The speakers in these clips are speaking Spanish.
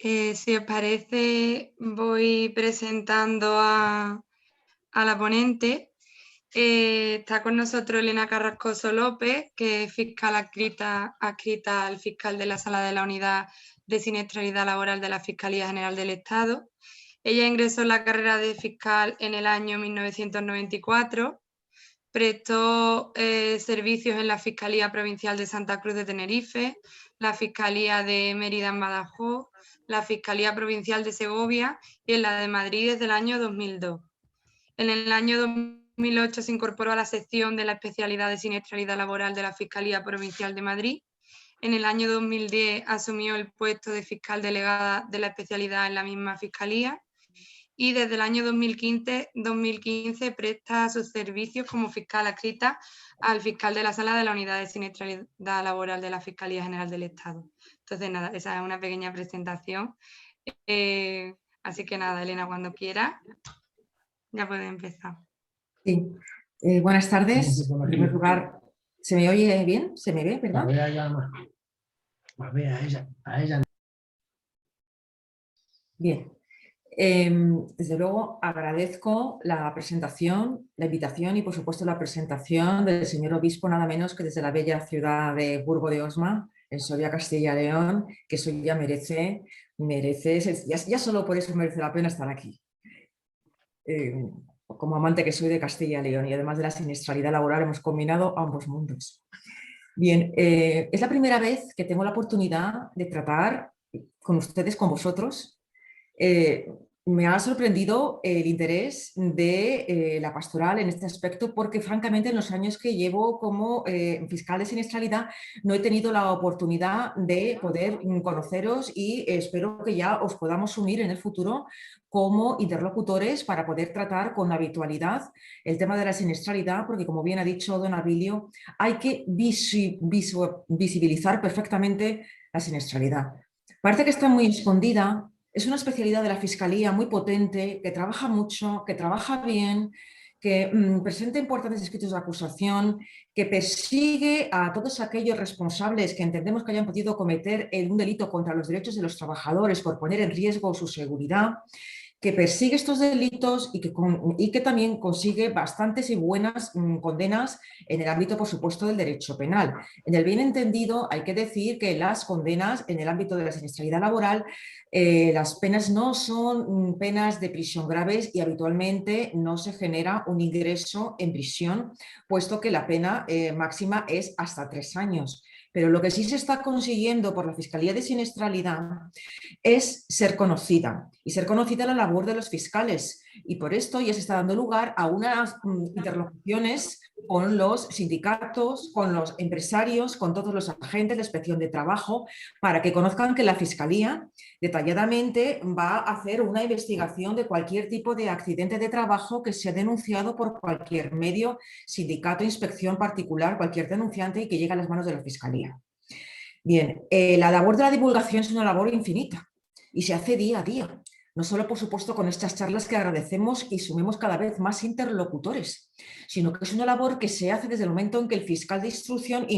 Si os parece, voy presentando a la ponente. Está con nosotros Elena Carrascoso López, que es fiscal adscrita al fiscal de la Sala de la Unidad de Siniestralidad Laboral de la Fiscalía General del Estado. Ella ingresó en la carrera de fiscal en el año 1994. Prestó servicios en la Fiscalía Provincial de Santa Cruz de Tenerife, la Fiscalía de Mérida en Badajoz, la Fiscalía Provincial de Segovia y en la de Madrid desde el año 2002. En el año 2008 se incorporó a la sección de la especialidad de siniestralidad laboral de la Fiscalía Provincial de Madrid. En el año 2010 asumió el puesto de fiscal delegada de la especialidad en la misma fiscalía y desde el año 2015 presta sus servicios como fiscal adscrita al fiscal de la Sala de la Unidad de Siniestralidad Laboral de la Fiscalía General del Estado. Entonces, nada, esa es una pequeña presentación. Así que nada, Elena, cuando quieras, ya puedes empezar. Sí. Buenas tardes. En primer lugar, ¿se me oye bien? ¿Se me ve, verdad? A ella. Bien. Desde luego agradezco la presentación, la invitación y por supuesto la presentación del señor obispo, nada menos que desde la bella ciudad de Burgo de Osma, en Soria, Castilla y León, que eso ya merece, ya solo por eso merece la pena estar aquí. Como amante que soy de Castilla y León y además de la siniestralidad laboral hemos combinado ambos mundos. Bien, es la primera vez que tengo la oportunidad de tratar con ustedes, con vosotros. Me ha sorprendido el interés de la pastoral en este aspecto porque francamente en los años que llevo como fiscal de siniestralidad no he tenido la oportunidad de poder conoceros y espero que ya os podamos unir en el futuro como interlocutores para poder tratar con habitualidad el tema de la siniestralidad, porque como bien ha dicho don Abilio, hay que visibilizar perfectamente la siniestralidad. Parece que está muy escondida. Es una especialidad de la Fiscalía muy potente, que trabaja mucho, que trabaja bien, que presenta importantes escritos de acusación, que persigue a todos aquellos responsables que entendemos que hayan podido cometer un delito contra los derechos de los trabajadores por poner en riesgo su seguridad, que persigue estos delitos y que también consigue bastantes y buenas condenas en el ámbito, por supuesto, del derecho penal. En el bien entendido, hay que decir que las condenas en el ámbito de la siniestralidad laboral, las penas no son penas de prisión graves y habitualmente no se genera un ingreso en prisión, puesto que la pena máxima es hasta 3 años. Pero lo que sí se está consiguiendo por la Fiscalía de Siniestralidad es ser conocida y ser conocida la labor de los fiscales, y por esto ya se está dando lugar a unas interlocuciones con los sindicatos, con los empresarios, con todos los agentes de inspección de trabajo, para que conozcan que la Fiscalía detalladamente va a hacer una investigación de cualquier tipo de accidente de trabajo que sea denunciado por cualquier medio, sindicato, inspección particular, cualquier denunciante y que llegue a las manos de la Fiscalía. Bien, la labor de la divulgación es una labor infinita y se hace día a día. No solo, por supuesto, con estas charlas que agradecemos y sumemos cada vez más interlocutores, sino que es una labor que se hace desde el momento en que el fiscal de instrucción se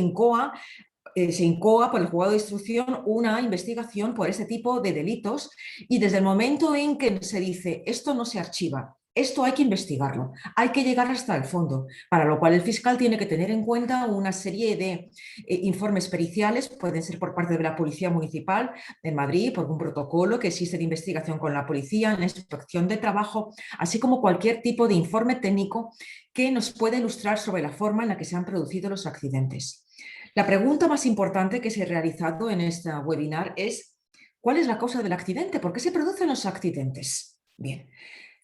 incoa por el juzgado de instrucción una investigación por ese tipo de delitos y desde el momento en que se dice esto no se archiva, esto hay que investigarlo, hay que llegar hasta el fondo, para lo cual el fiscal tiene que tener en cuenta una serie de informes periciales, pueden ser por parte de la Policía Municipal de Madrid, por un protocolo que existe de investigación con la policía, en la inspección de trabajo, así como cualquier tipo de informe técnico que nos pueda ilustrar sobre la forma en la que se han producido los accidentes. La pregunta más importante que se ha realizado en este webinar es ¿cuál es la causa del accidente? ¿Por qué se producen los accidentes? Bien,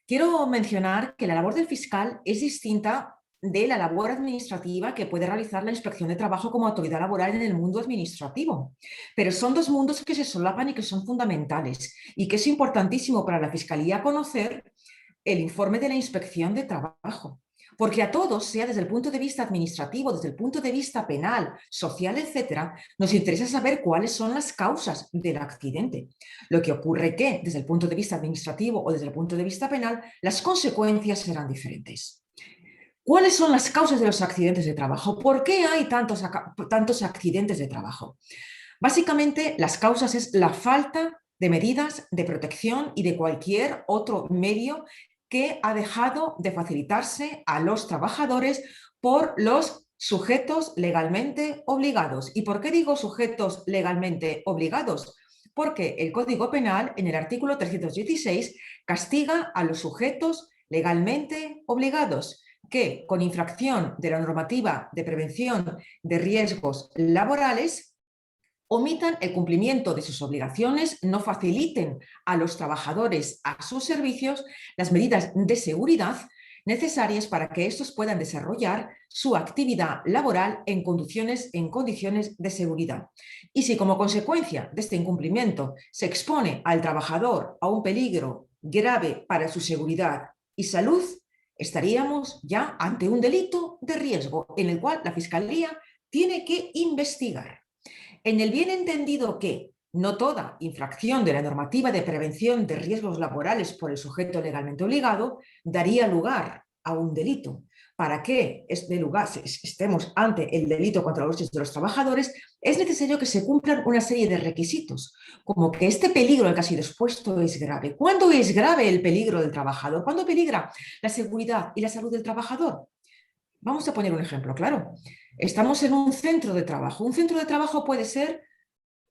quiero mencionar que la labor del fiscal es distinta de la labor administrativa que puede realizar la Inspección de Trabajo como autoridad laboral en el mundo administrativo. Pero son dos mundos que se solapan y que son fundamentales y que es importantísimo para la Fiscalía conocer el informe de la Inspección de Trabajo. Porque a todos, sea desde el punto de vista administrativo, desde el punto de vista penal, social, etcétera, nos interesa saber cuáles son las causas del accidente. Lo que ocurre que, desde el punto de vista administrativo o desde el punto de vista penal, las consecuencias serán diferentes. ¿Cuáles son las causas de los accidentes de trabajo? ¿Por qué hay tantos accidentes de trabajo? Básicamente, las causas es la falta de medidas de protección y de cualquier otro medio que ha dejado de facilitarse a los trabajadores por los sujetos legalmente obligados. ¿Y por qué digo sujetos legalmente obligados? Porque el Código Penal, en el artículo 316, castiga a los sujetos legalmente obligados que, con infracción de la normativa de prevención de riesgos laborales, omitan el cumplimiento de sus obligaciones, no faciliten a los trabajadores a sus servicios las medidas de seguridad necesarias para que estos puedan desarrollar su actividad laboral en condiciones de seguridad. Y si como consecuencia de este incumplimiento se expone al trabajador a un peligro grave para su seguridad y salud, estaríamos ya ante un delito de riesgo en el cual la Fiscalía tiene que investigar. En el bien entendido que no toda infracción de la normativa de prevención de riesgos laborales por el sujeto legalmente obligado daría lugar a un delito. Para que estemos ante el delito contra los derechos de los trabajadores, es necesario que se cumplan una serie de requisitos, como que este peligro al que ha sido expuesto es grave. ¿Cuándo es grave el peligro del trabajador? ¿Cuándo peligra la seguridad y la salud del trabajador? Vamos a poner un ejemplo claro. Estamos en un centro de trabajo. Un centro de trabajo puede ser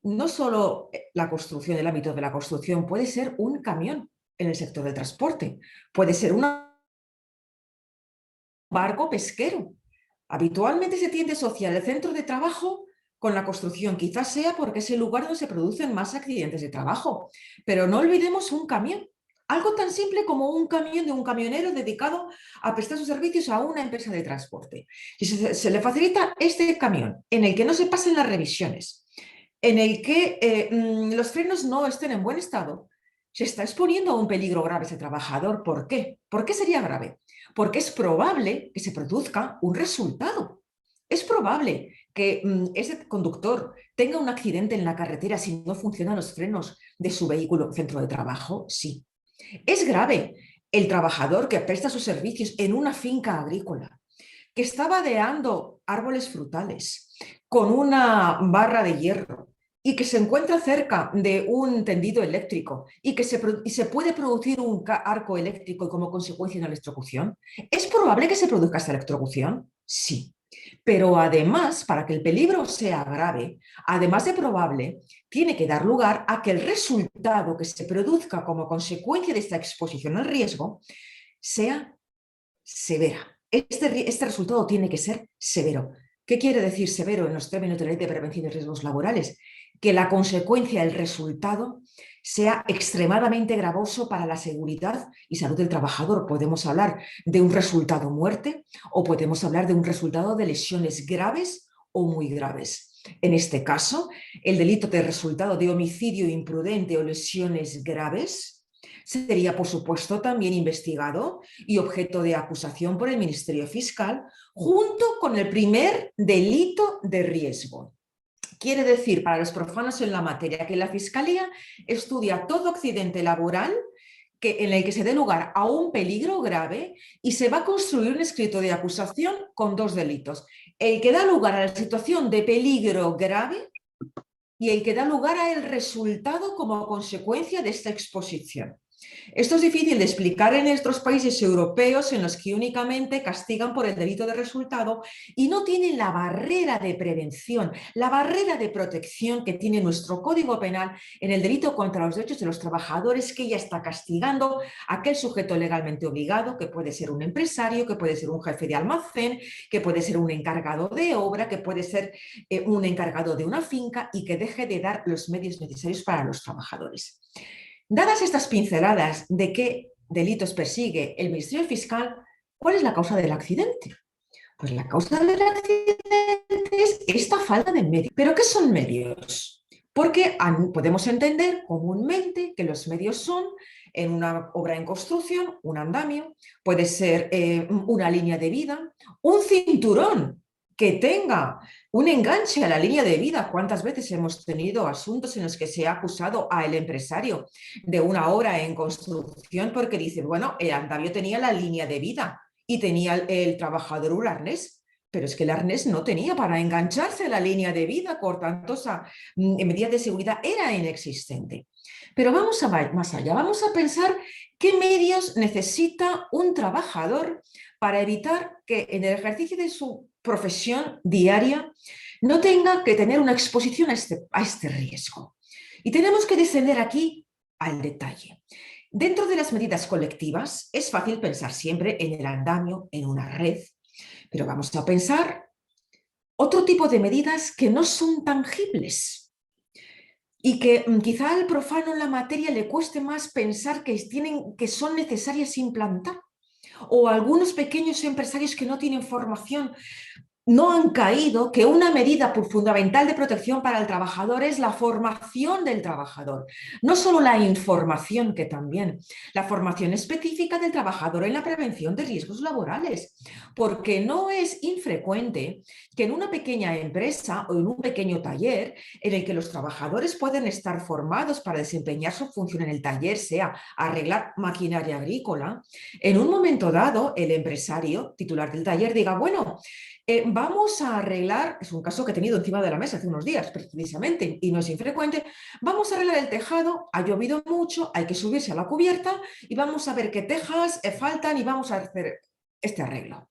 no solo la construcción, el ámbito de la construcción, puede ser un camión en el sector del transporte, puede ser un barco pesquero. Habitualmente se tiende a asociar el centro de trabajo con la construcción, quizás sea porque es el lugar donde se producen más accidentes de trabajo, pero no olvidemos un camión. Algo tan simple como un camión de un camionero dedicado a prestar sus servicios a una empresa de transporte. Si se le facilita este camión en el que no se pasen las revisiones, en el que los frenos no estén en buen estado, se está exponiendo a un peligro grave ese trabajador. ¿Por qué? ¿Por qué sería grave? Porque es probable que se produzca un resultado. Es probable que ese conductor tenga un accidente en la carretera si no funcionan los frenos de su vehículo centro de trabajo. Sí. Es grave el trabajador que presta sus servicios en una finca agrícola, que está vadeando árboles frutales con una barra de hierro y que se encuentra cerca de un tendido eléctrico y que se puede producir un arco eléctrico y como consecuencia una electrocución. ¿Es probable que se produzca esta electrocución? Sí. Pero además, para que el peligro sea grave, además de probable, tiene que dar lugar a que el resultado que se produzca como consecuencia de esta exposición al riesgo sea severa. Este resultado tiene que ser severo. ¿Qué quiere decir severo en los términos de la Ley de Prevención de Riesgos Laborales? Que la consecuencia, el resultado, sea extremadamente gravoso para la seguridad y salud del trabajador. Podemos hablar de un resultado muerte o podemos hablar de un resultado de lesiones graves o muy graves. En este caso, el delito de resultado de homicidio imprudente o lesiones graves sería, por supuesto, también investigado y objeto de acusación por el Ministerio Fiscal, junto con el primer delito de riesgo. Quiere decir, para los profanos en la materia, que la Fiscalía estudia todo accidente laboral en el que se dé lugar a un peligro grave y se va a construir un escrito de acusación con dos delitos. El que da lugar a la situación de peligro grave y el que da lugar al resultado como consecuencia de esta exposición. Esto es difícil de explicar en estos países europeos en los que únicamente castigan por el delito de resultado y no tienen la barrera de prevención, la barrera de protección que tiene nuestro Código Penal en el delito contra los derechos de los trabajadores, que ya está castigando a aquel sujeto legalmente obligado, que puede ser un empresario, que puede ser un jefe de almacén, que puede ser un encargado de obra, que puede ser un encargado de una finca y que deje de dar los medios necesarios para los trabajadores. Dadas estas pinceladas de qué delitos persigue el Ministerio Fiscal, ¿cuál es la causa del accidente? Pues la causa del accidente es esta falta de medios. ¿Pero qué son medios? Porque podemos entender comúnmente que los medios son, en una obra en construcción, un andamio, puede ser una línea de vida, un cinturón que tenga un enganche a la línea de vida. ¿Cuántas veces hemos tenido asuntos en los que se ha acusado al empresario de una obra en construcción porque dice, bueno, el andamio tenía la línea de vida y tenía el trabajador un arnés? pero es que el arnés no tenía para engancharse a la línea de vida, por tanto, esa medida de seguridad era inexistente. Pero vamos más allá, vamos a pensar qué medios necesita un trabajador para evitar que en el ejercicio de su profesión diaria no tenga que tener una exposición a este riesgo. Y tenemos que descender aquí al detalle. Dentro de las medidas colectivas es fácil pensar siempre en el andamio, en una red, pero vamos a pensar otro tipo de medidas que no son tangibles y que quizá al profano en la materia le cueste más pensar que son necesarias implantar, o algunos pequeños empresarios que no tienen formación no han caído que una medida fundamental de protección para el trabajador es la formación del trabajador. No solo la información, que también, la formación específica del trabajador en la prevención de riesgos laborales. Porque no es infrecuente que en una pequeña empresa o en un pequeño taller en el que los trabajadores pueden estar formados para desempeñar su función en el taller, sea arreglar maquinaria agrícola, en un momento dado el empresario titular del taller diga, bueno, vamos a arreglar, es un caso que he tenido encima de la mesa hace unos días precisamente y no es infrecuente, vamos a arreglar el tejado, ha llovido mucho, hay que subirse a la cubierta y vamos a ver qué tejas faltan y vamos a hacer este arreglo.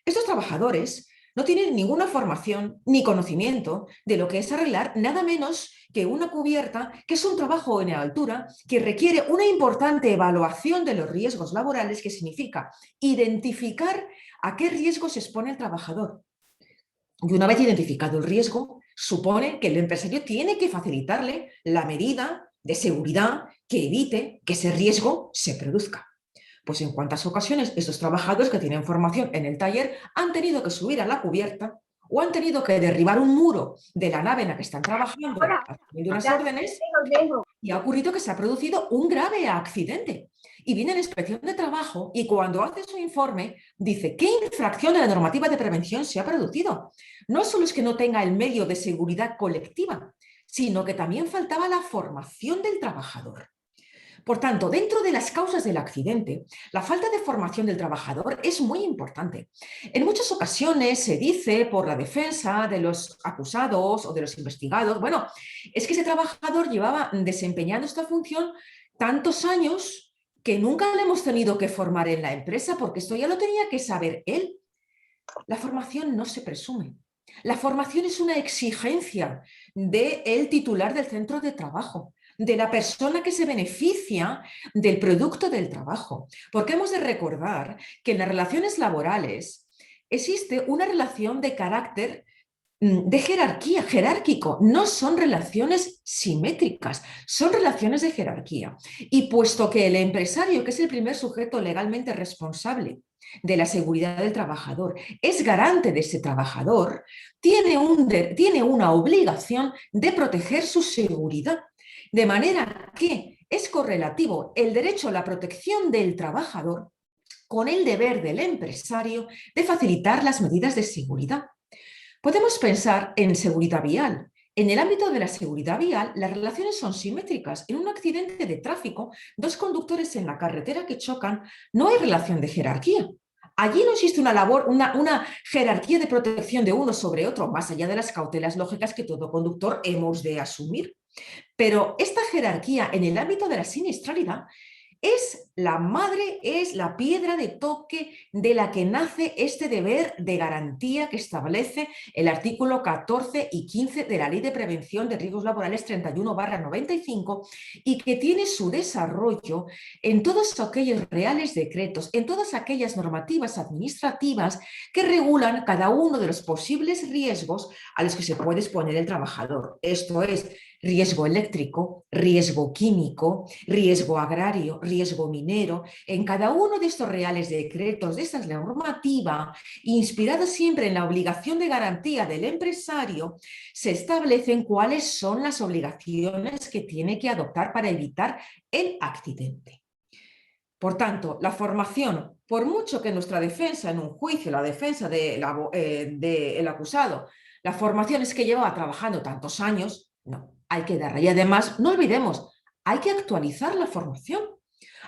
Estos trabajadores no tienen ninguna formación ni conocimiento de lo que es arreglar nada menos que una cubierta, que es un trabajo en altura que requiere una importante evaluación de los riesgos laborales, que significa identificar a qué riesgo se expone el trabajador. Y una vez identificado el riesgo, supone que el empresario tiene que facilitarle la medida de seguridad que evite que ese riesgo se produzca. Pues en cuántas ocasiones estos trabajadores que tienen formación en el taller han tenido que subir a la cubierta o han tenido que derribar un muro de la nave en la que están trabajando haciendo unas órdenes y ha ocurrido que se ha producido un grave accidente. Y viene la inspección de trabajo y cuando hace su informe dice qué infracción de la normativa de prevención se ha producido. No solo es que no tenga el medio de seguridad colectiva, sino que también faltaba la formación del trabajador. Por tanto, dentro de las causas del accidente, la falta de formación del trabajador es muy importante. En muchas ocasiones se dice por la defensa de los acusados o de los investigados, bueno, es que ese trabajador llevaba desempeñando esta función tantos años que nunca le hemos tenido que formar en la empresa porque esto ya lo tenía que saber él. La formación no se presume. La formación es una exigencia del titular del centro de trabajo, de la persona que se beneficia del producto del trabajo. Porque hemos de recordar que en las relaciones laborales existe una relación de carácter de jerarquía, jerárquico. No son relaciones simétricas, son relaciones de jerarquía. Y puesto que el empresario, que es el primer sujeto legalmente responsable de la seguridad del trabajador, es garante de ese trabajador, tiene una obligación de proteger su seguridad. De manera que es correlativo el derecho a la protección del trabajador con el deber del empresario de facilitar las medidas de seguridad. Podemos pensar en seguridad vial. En el ámbito de la seguridad vial, las relaciones son simétricas. En un accidente de tráfico, dos conductores en la carretera que chocan, no hay relación de jerarquía. Allí no existe una jerarquía de protección de uno sobre otro, más allá de las cautelas lógicas que todo conductor hemos de asumir. Pero esta jerarquía en el ámbito de la siniestralidad es la madre, es la piedra de toque de la que nace este deber de garantía que establece el artículo 14 y 15 de la Ley de Prevención de Riesgos Laborales 31/95 y que tiene su desarrollo en todos aquellos reales decretos, en todas aquellas normativas administrativas que regulan cada uno de los posibles riesgos a los que se puede exponer el trabajador. Esto es riesgo eléctrico, riesgo químico, riesgo agrario, riesgo minero. En cada uno de estos reales decretos, de esta normativa, inspirada siempre en la obligación de garantía del empresario, se establecen cuáles son las obligaciones que tiene que adoptar para evitar el accidente. Por tanto, la formación, por mucho que nuestra defensa en un juicio, la defensa del acusado, la formación es que llevaba trabajando tantos años, no, hay que darla. Y además, no olvidemos, hay que actualizar la formación.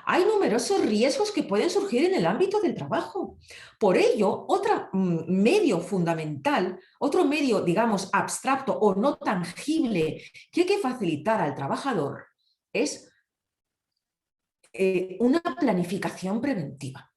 Hay numerosos riesgos que pueden surgir en el ámbito del trabajo. Por ello, otro medio fundamental, otro medio, digamos, abstracto o no tangible que hay que facilitar al trabajador es una planificación preventiva.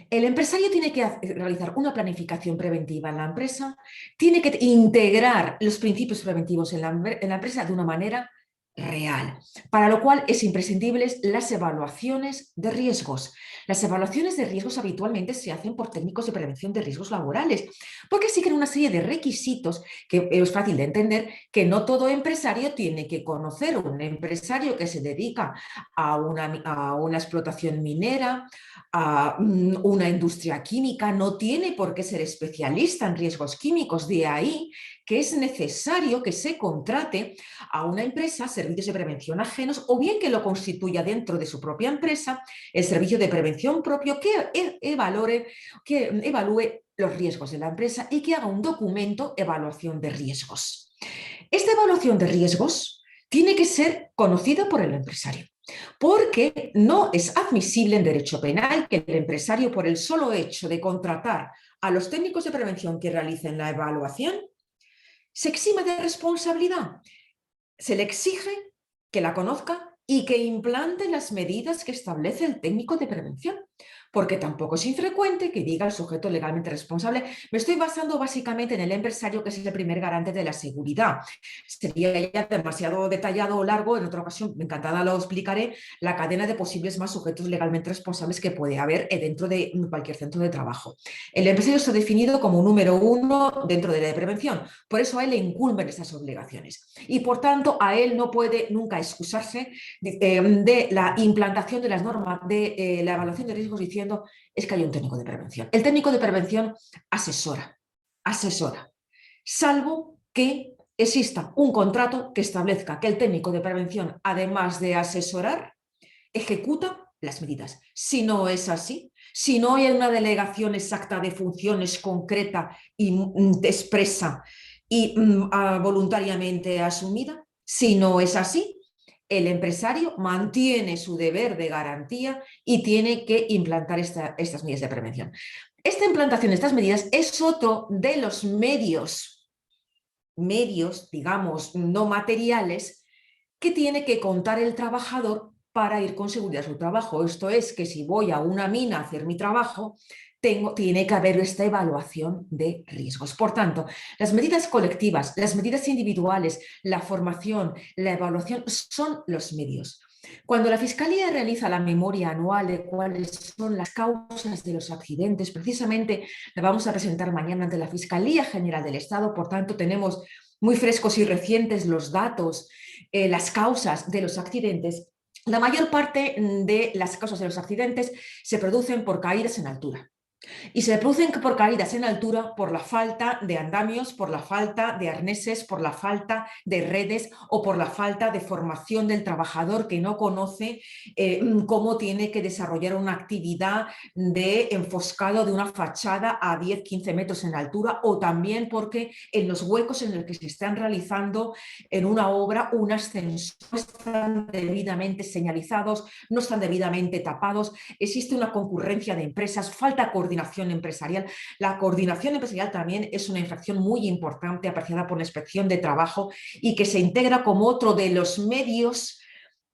El empresario tiene que realizar una planificación preventiva en la empresa, tiene que integrar los principios preventivos en la empresa de una manera real, para lo cual es imprescindibles las evaluaciones de riesgos. Las evaluaciones de riesgos habitualmente se hacen por técnicos de prevención de riesgos laborales, porque siguen una serie de requisitos que es fácil de entender que no todo empresario tiene que conocer. Un empresario que se dedica a una explotación minera, a una industria química, no tiene por qué ser especialista en riesgos químicos. De ahí que es necesario que se contrate a una empresa servicios de prevención ajenos o bien que lo constituya dentro de su propia empresa el servicio de prevención propio que evalúe los riesgos de la empresa y que haga un documento evaluación de riesgos. Esta evaluación de riesgos tiene que ser conocida por el empresario, porque no es admisible en derecho penal que el empresario, por el solo hecho de contratar a los técnicos de prevención que realicen la evaluación, se exima de responsabilidad. Se le exige que la conozca y que implante las medidas que establece el técnico de prevención, porque tampoco es infrecuente que diga el sujeto legalmente responsable: me estoy basando básicamente en el empresario, que es el primer garante de la seguridad. Sería ya demasiado detallado o largo, en otra ocasión encantada lo explicaré, la cadena de posibles más sujetos legalmente responsables que puede haber dentro de cualquier centro de trabajo. El empresario está definido como número uno dentro de la prevención, por eso a él le incumben estas obligaciones y por tanto a él no puede nunca excusarse de la implantación de las normas de la evaluación de riesgos diciendo es que hay un técnico de prevención. El técnico de prevención asesora, salvo que exista un contrato que establezca que el técnico de prevención, además de asesorar, ejecuta las medidas. Si no es así, si no hay una delegación exacta de funciones concreta y expresa y voluntariamente asumida, si no es así, el empresario mantiene su deber de garantía y tiene que implantar estas medidas de prevención. Esta implantación de estas medidas es otro de los medios, digamos, no materiales que tiene que contar el trabajador para ir con seguridad a su trabajo. Esto es que si voy a una mina a hacer mi trabajo, tiene que haber esta evaluación de riesgos. Por tanto, las medidas colectivas, las medidas individuales, la formación, la evaluación son los medios. Cuando la Fiscalía realiza la memoria anual de cuáles son las causas de los accidentes, precisamente la vamos a presentar mañana ante la Fiscalía General del Estado, por tanto tenemos muy frescos y recientes los datos, las causas de los accidentes. La mayor parte de las causas de los accidentes se producen por caídas en altura. Y se producen por caídas en altura por la falta de andamios, por la falta de arneses, por la falta de redes o por la falta de formación del trabajador que no conoce cómo tiene que desarrollar una actividad de enfoscado de una fachada a 10-15 metros en altura, o también porque en los huecos en los que se están realizando en una obra un ascensor no están debidamente señalizados, no están debidamente tapados, existe una concurrencia de empresas, falta coordinación empresarial. La coordinación empresarial también es una infracción muy importante apreciada por la Inspección de Trabajo y que se integra como otro de los medios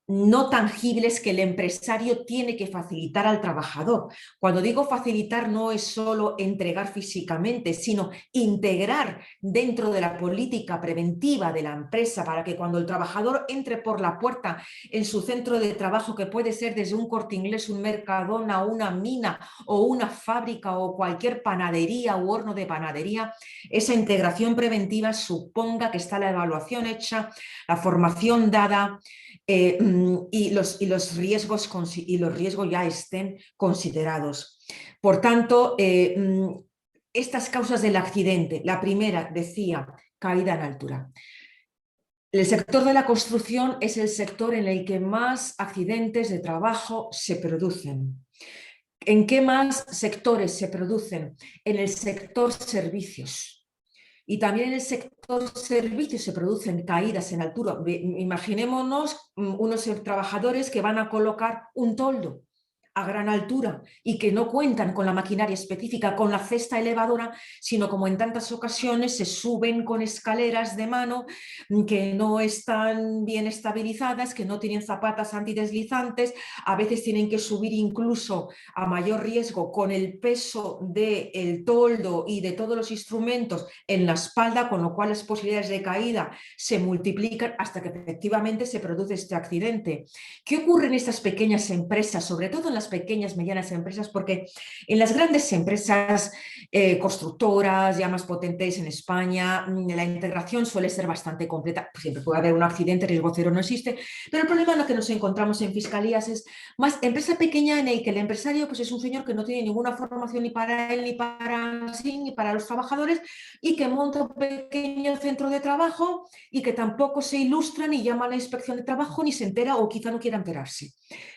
no tangibles que el empresario tiene que facilitar al trabajador. Cuando digo facilitar, no es solo entregar físicamente, sino integrar dentro de la política preventiva de la empresa para que cuando el trabajador entre por la puerta en su centro de trabajo, que puede ser desde un Corte Inglés, un Mercadona, una mina o una fábrica o cualquier panadería u horno de panadería, esa integración preventiva suponga que está la evaluación hecha, la formación dada, y los riesgos ya estén considerados. Por tanto, estas causas del accidente, la primera, decía, caída en altura. El sector de la construcción es el sector en el que más accidentes de trabajo se producen. ¿En qué más sectores se producen? En el sector servicios. Y también en el sector servicios se producen caídas en altura. Imaginémonos unos trabajadores que van a colocar un toldo a gran altura y que no cuentan con la maquinaria específica, con la cesta elevadora, sino como en tantas ocasiones se suben con escaleras de mano que no están bien estabilizadas, que no tienen zapatas antideslizantes, a veces tienen que subir incluso a mayor riesgo con el peso del toldo y de todos los instrumentos en la espalda, con lo cual las posibilidades de caída se multiplican hasta que efectivamente se produce este accidente. ¿Qué ocurre en estas pequeñas empresas, sobre todo en las pequeñas, medianas empresas? Porque en las grandes empresas constructoras, ya más potentes en España, la integración suele ser bastante completa. Siempre puede haber un accidente, riesgo cero no existe, pero el problema en el que nos encontramos en fiscalías es más empresa pequeña en el que el empresario pues, es un señor que no tiene ninguna formación ni para él, ni para sí, ni para los trabajadores, y que monta un pequeño centro de trabajo y que tampoco se ilustra ni llama a la inspección de trabajo ni se entera o quizá no quiera enterarse.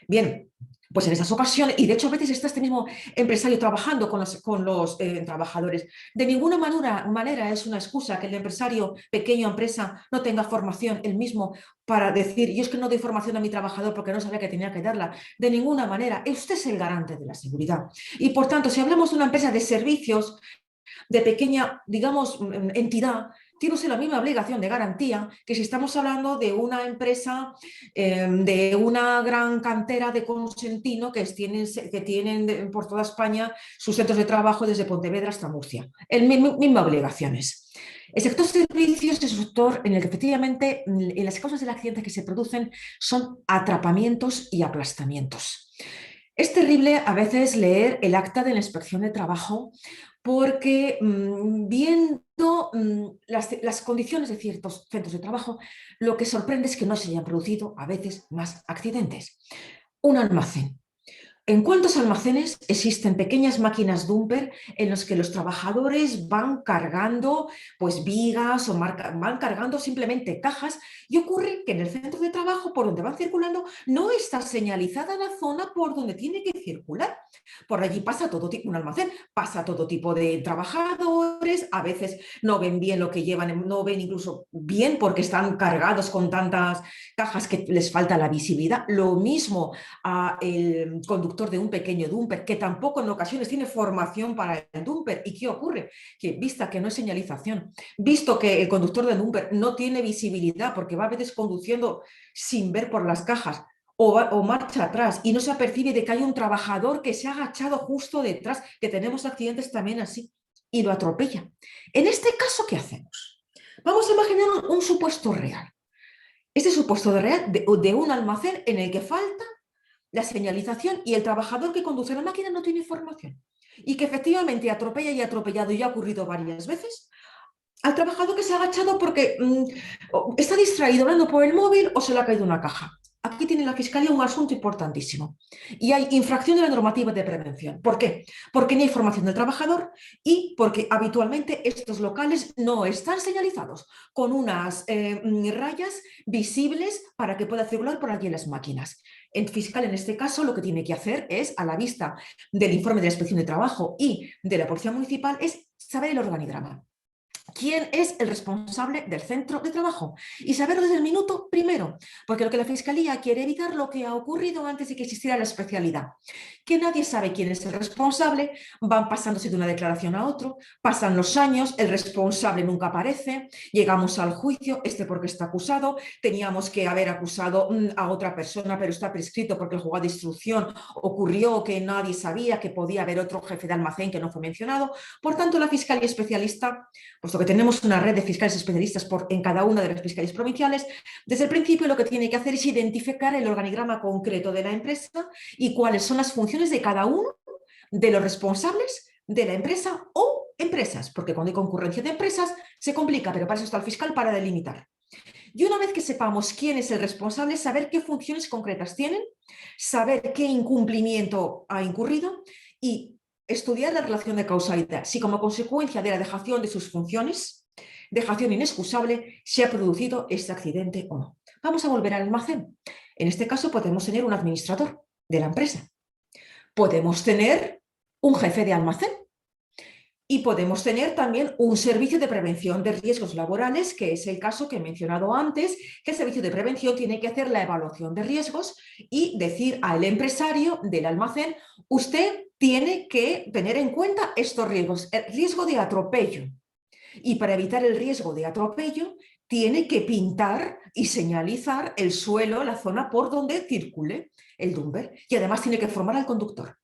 Bien, pues en esas ocasiones, y de hecho a veces está este mismo empresario trabajando con los trabajadores. De ninguna manera es una excusa que el empresario, pequeña empresa, no tenga formación él mismo para decir, yo es que no doy formación a mi trabajador porque no sabía que tenía que darla. De ninguna manera, usted es el garante de la seguridad. Y por tanto, si hablamos de una empresa de servicios, de pequeña, digamos, entidad, tiene usted la misma obligación de garantía que si estamos hablando de una empresa, de una gran cantera de Consentino que tienen por toda España sus centros de trabajo desde Pontevedra hasta Murcia. Mismas obligaciones. El sector servicios es un sector en el que efectivamente en las causas del accidente que se producen son atrapamientos y aplastamientos. Es terrible a veces leer el acta de la inspección de trabajo porque viendo las condiciones de ciertos centros de trabajo, lo que sorprende es que no se hayan producido a veces más accidentes. Un almacén. ¿En cuántos almacenes existen pequeñas máquinas dumper en los que los trabajadores van cargando pues vigas o van cargando simplemente cajas y ocurre que en el centro de trabajo por donde van circulando no está señalizada la zona por donde tiene que circular? Por allí pasa todo tipo, un almacén, pasa todo tipo de trabajadores, a veces no ven bien lo que llevan, no ven incluso bien porque están cargados con tantas cajas que les falta la visibilidad. Lo mismo a el conductor de un pequeño dumper, que tampoco en ocasiones tiene formación para el dumper. ¿Y qué ocurre? Que vista que no hay señalización, visto que el conductor de dumper no tiene visibilidad porque va a veces conduciendo sin ver por las cajas, o marcha atrás y no se apercibe de que hay un trabajador que se ha agachado justo detrás, que tenemos accidentes también así, y lo atropella. En este caso, ¿qué hacemos? Vamos a imaginar un supuesto real. Este supuesto real de un almacén en el que falta la señalización y el trabajador que conduce la máquina no tiene información y que efectivamente atropella y ha atropellado y ha ocurrido varias veces al trabajador que se ha agachado porque está distraído hablando por el móvil o se le ha caído una caja. Aquí tiene la Fiscalía un asunto importantísimo y hay infracción de la normativa de prevención. ¿Por qué? Porque no hay formación del trabajador y porque habitualmente estos locales no están señalizados con unas rayas visibles para que pueda circular por allí las máquinas. El fiscal en este caso lo que tiene que hacer es, a la vista del informe de la Inspección de Trabajo y de la Policía Municipal, es saber el organigrama. ¿Quién es el responsable del centro de trabajo? Y saberlo desde el minuto primero, porque lo que la Fiscalía quiere evitar lo que ha ocurrido antes de que existiera la especialidad, que nadie sabe quién es el responsable, van pasándose de una declaración a otro, pasan los años, el responsable nunca aparece, llegamos al juicio, porque está acusado, teníamos que haber acusado a otra persona, pero está prescrito porque el juzgado de instrucción ocurrió que nadie sabía que podía haber otro jefe de almacén que no fue mencionado. Por tanto, la Fiscalía Especialista, puesto que tenemos una red de fiscales especialistas en cada una de las fiscalías provinciales, desde el principio lo que tiene que hacer es identificar el organigrama concreto de la empresa y cuáles son las funciones de cada uno de los responsables de la empresa o empresas, porque cuando hay concurrencia de empresas se complica, pero para eso está el fiscal, para delimitar. Y una vez que sepamos quién es el responsable, saber qué funciones concretas tienen, saber qué incumplimiento ha incurrido y estudiar la relación de causalidad, si como consecuencia de la dejación de sus funciones, dejación inexcusable, se ha producido este accidente o no. Vamos a volver al almacén. En este caso podemos tener un administrador de la empresa. Podemos tener un jefe de almacén. Y podemos tener también un servicio de prevención de riesgos laborales, que es el caso que he mencionado antes, que el servicio de prevención tiene que hacer la evaluación de riesgos y decir al empresario del almacén: usted tiene que tener en cuenta estos riesgos, el riesgo de atropello. Y para evitar el riesgo de atropello, tiene que pintar y señalizar el suelo, la zona por donde circule el dumper. Y además tiene que formar al conductor.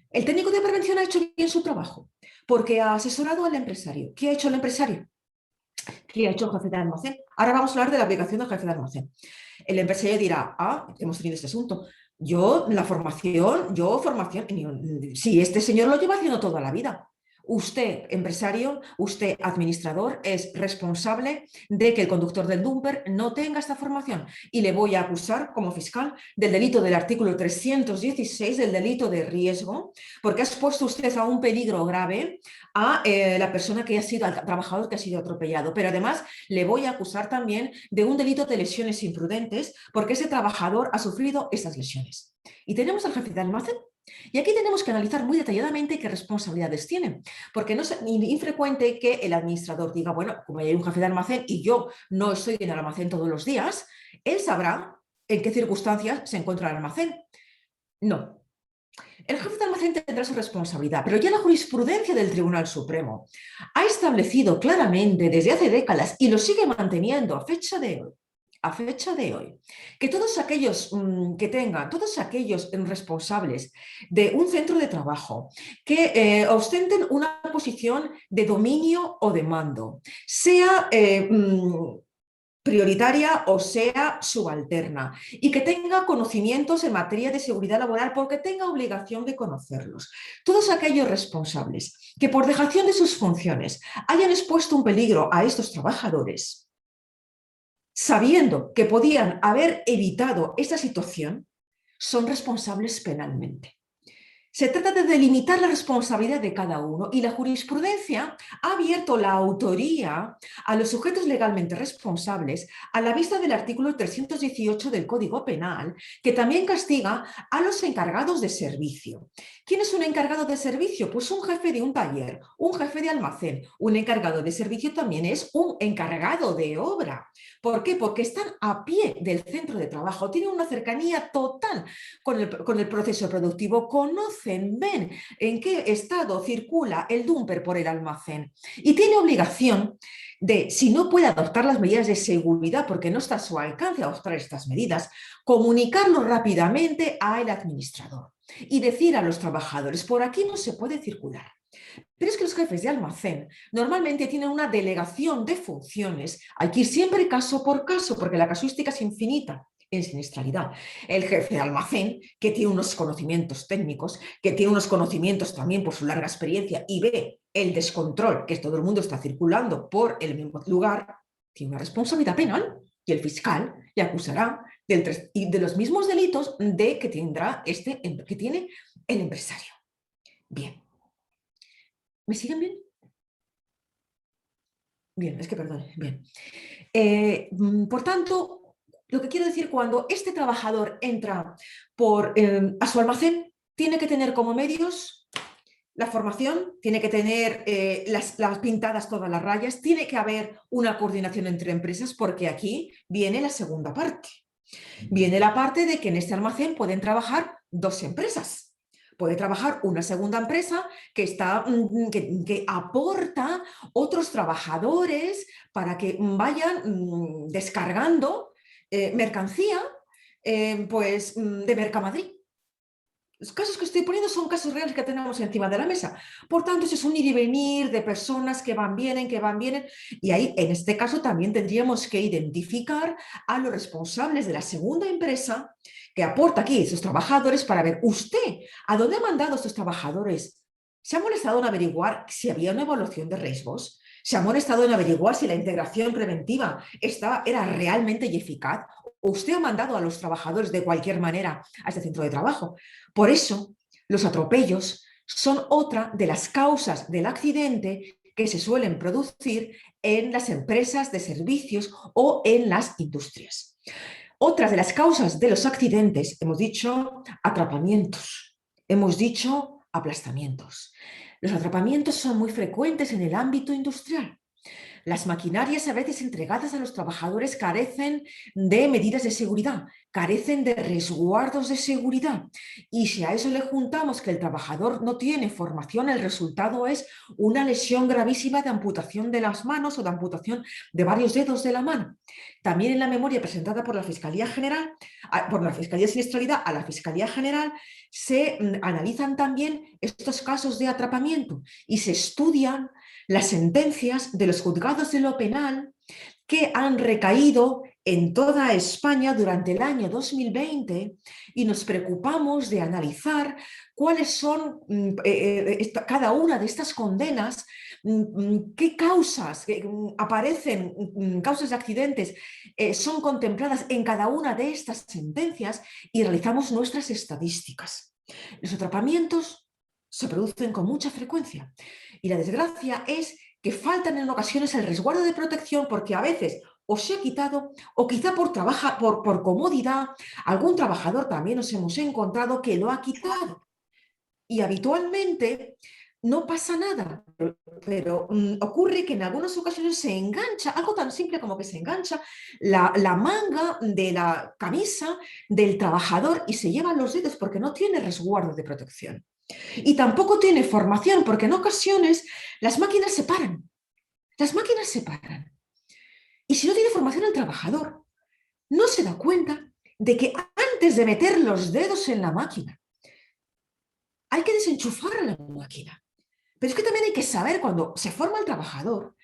El técnico de prevención ha hecho bien su trabajo porque ha asesorado al empresario. ¿Qué ha hecho el empresario? ¿Qué ha hecho el jefe de almacén? Ahora vamos a hablar de la aplicación del jefe de almacén. El empresario dirá: hemos tenido este asunto. Formación, si este señor lo lleva haciendo toda la vida. Usted, empresario, usted, administrador, es responsable de que el conductor del dumper no tenga esta formación, y le voy a acusar como fiscal del delito del artículo 316, del delito de riesgo, porque has puesto usted a un peligro grave a la persona que ha sido, al trabajador que ha sido atropellado. Pero además le voy a acusar también de un delito de lesiones imprudentes, porque ese trabajador ha sufrido esas lesiones. Y tenemos al jefe de almacén. Y aquí tenemos que analizar muy detalladamente qué responsabilidades tiene, porque no es infrecuente que el administrador diga: bueno, como hay un jefe de almacén y yo no estoy en el almacén todos los días, él sabrá en qué circunstancias se encuentra el almacén. No. El jefe de almacén tendrá su responsabilidad, pero ya la jurisprudencia del Tribunal Supremo ha establecido claramente desde hace décadas, y lo sigue manteniendo a fecha de hoy, que todos aquellos todos aquellos responsables de un centro de trabajo que ostenten una posición de dominio o de mando, sea prioritaria o sea subalterna, y que tenga conocimientos en materia de seguridad laboral porque tenga obligación de conocerlos. Todos aquellos responsables que por dejación de sus funciones hayan expuesto un peligro a estos trabajadores, sabiendo que podían haber evitado esta situación, son responsables penalmente. Se trata de delimitar la responsabilidad de cada uno, y la jurisprudencia ha abierto la autoría a los sujetos legalmente responsables a la vista del artículo 318 del Código Penal, que también castiga a los encargados de servicio. ¿Quién es un encargado de servicio? Pues un jefe de un taller, un jefe de almacén. Un encargado de servicio también es un encargado de obra. ¿Por qué? Porque están a pie del centro de trabajo, tienen una cercanía total con el proceso productivo, conocen, ven en qué estado circula el dumper por el almacén, y tiene obligación de, si no puede adoptar las medidas de seguridad porque no está a su alcance adoptar estas medidas, comunicarlo rápidamente al administrador y decir a los trabajadores: por aquí no se puede circular. Pero es que los jefes de almacén normalmente tienen una delegación de funciones. Hay que ir siempre caso por caso porque la casuística es infinita en siniestralidad. El jefe de almacén, que tiene unos conocimientos técnicos, que tiene unos conocimientos también por su larga experiencia, y ve el descontrol, que todo el mundo está circulando por el mismo lugar, tiene una responsabilidad penal, y el fiscal le acusará de los mismos delitos que tiene el empresario. Bien. ¿Me siguen bien? Bien, es que perdón. Bien. Por tanto, lo que quiero decir, cuando este trabajador entra a su almacén, tiene que tener como medios la formación, tiene que tener las pintadas todas las rayas, tiene que haber una coordinación entre empresas, porque aquí viene la segunda parte. Viene la parte de que en este almacén pueden trabajar dos empresas. Puede trabajar una segunda empresa que aporta otros trabajadores para que vayan descargando mercancía de Mercamadrid. Los casos que estoy poniendo son casos reales que tenemos encima de la mesa. Por tanto, es un ir y venir de personas que van, vienen, y ahí, en este caso, también tendríamos que identificar a los responsables de la segunda empresa que aporta aquí esos trabajadores, para ver: usted, ¿a dónde ha mandado a estos trabajadores? ¿Se ha molestado en averiguar si había una evaluación de riesgos? ¿Se ha molestado en averiguar si la integración preventiva era realmente y eficaz? ¿O usted ha mandado a los trabajadores de cualquier manera a este centro de trabajo? Por eso, los atropellos son otra de las causas del accidente que se suelen producir en las empresas de servicios o en las industrias. Otras de las causas de los accidentes, hemos dicho atrapamientos, hemos dicho aplastamientos. Los atrapamientos son muy frecuentes en el ámbito industrial. Las maquinarias a veces entregadas a los trabajadores carecen de medidas de seguridad, carecen de resguardos de seguridad. Y si a eso le juntamos que el trabajador no tiene formación, el resultado es una lesión gravísima de amputación de las manos o de amputación de varios dedos de la mano. También en la memoria presentada por la Fiscalía General, por la Fiscalía de Siniestralidad a la Fiscalía General, se analizan también estos casos de atrapamiento y se estudian las sentencias de los juzgados de lo penal que han recaído en toda España durante el año 2020 y nos preocupamos de analizar cuáles son cada una de estas condenas, qué causas aparecen, causas de accidentes son contempladas en cada una de estas sentencias y realizamos nuestras estadísticas. Los atrapamientos se producen con mucha frecuencia y la desgracia es que faltan en ocasiones el resguardo de protección porque a veces o se ha quitado o quizá por comodidad algún trabajador también nos hemos encontrado que lo ha quitado. Y habitualmente no pasa nada, pero ocurre que en algunas ocasiones se engancha, algo tan simple como que se engancha la manga de la camisa del trabajador y se llevan los dedos porque no tiene resguardo de protección. Y tampoco tiene formación, porque en ocasiones las máquinas se paran. Las máquinas se paran. Y si no tiene formación el trabajador, no se da cuenta de que antes de meter los dedos en la máquina, hay que desenchufar la máquina. Pero es que también hay que saber cuando se forma el trabajador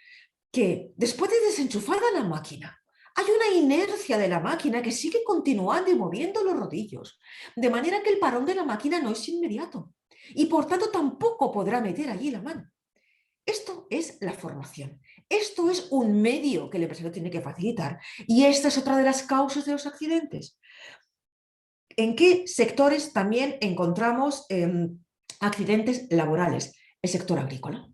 que después de desenchufada la máquina, hay una inercia de la máquina que sigue continuando y moviendo los rodillos, de manera que el parón de la máquina no es inmediato y por tanto tampoco podrá meter allí la mano. Esto es la formación. Esto es un medio que el empresario tiene que facilitar y esta es otra de las causas de los accidentes. ¿En qué sectores también encontramos accidentes laborales? El sector agrícola.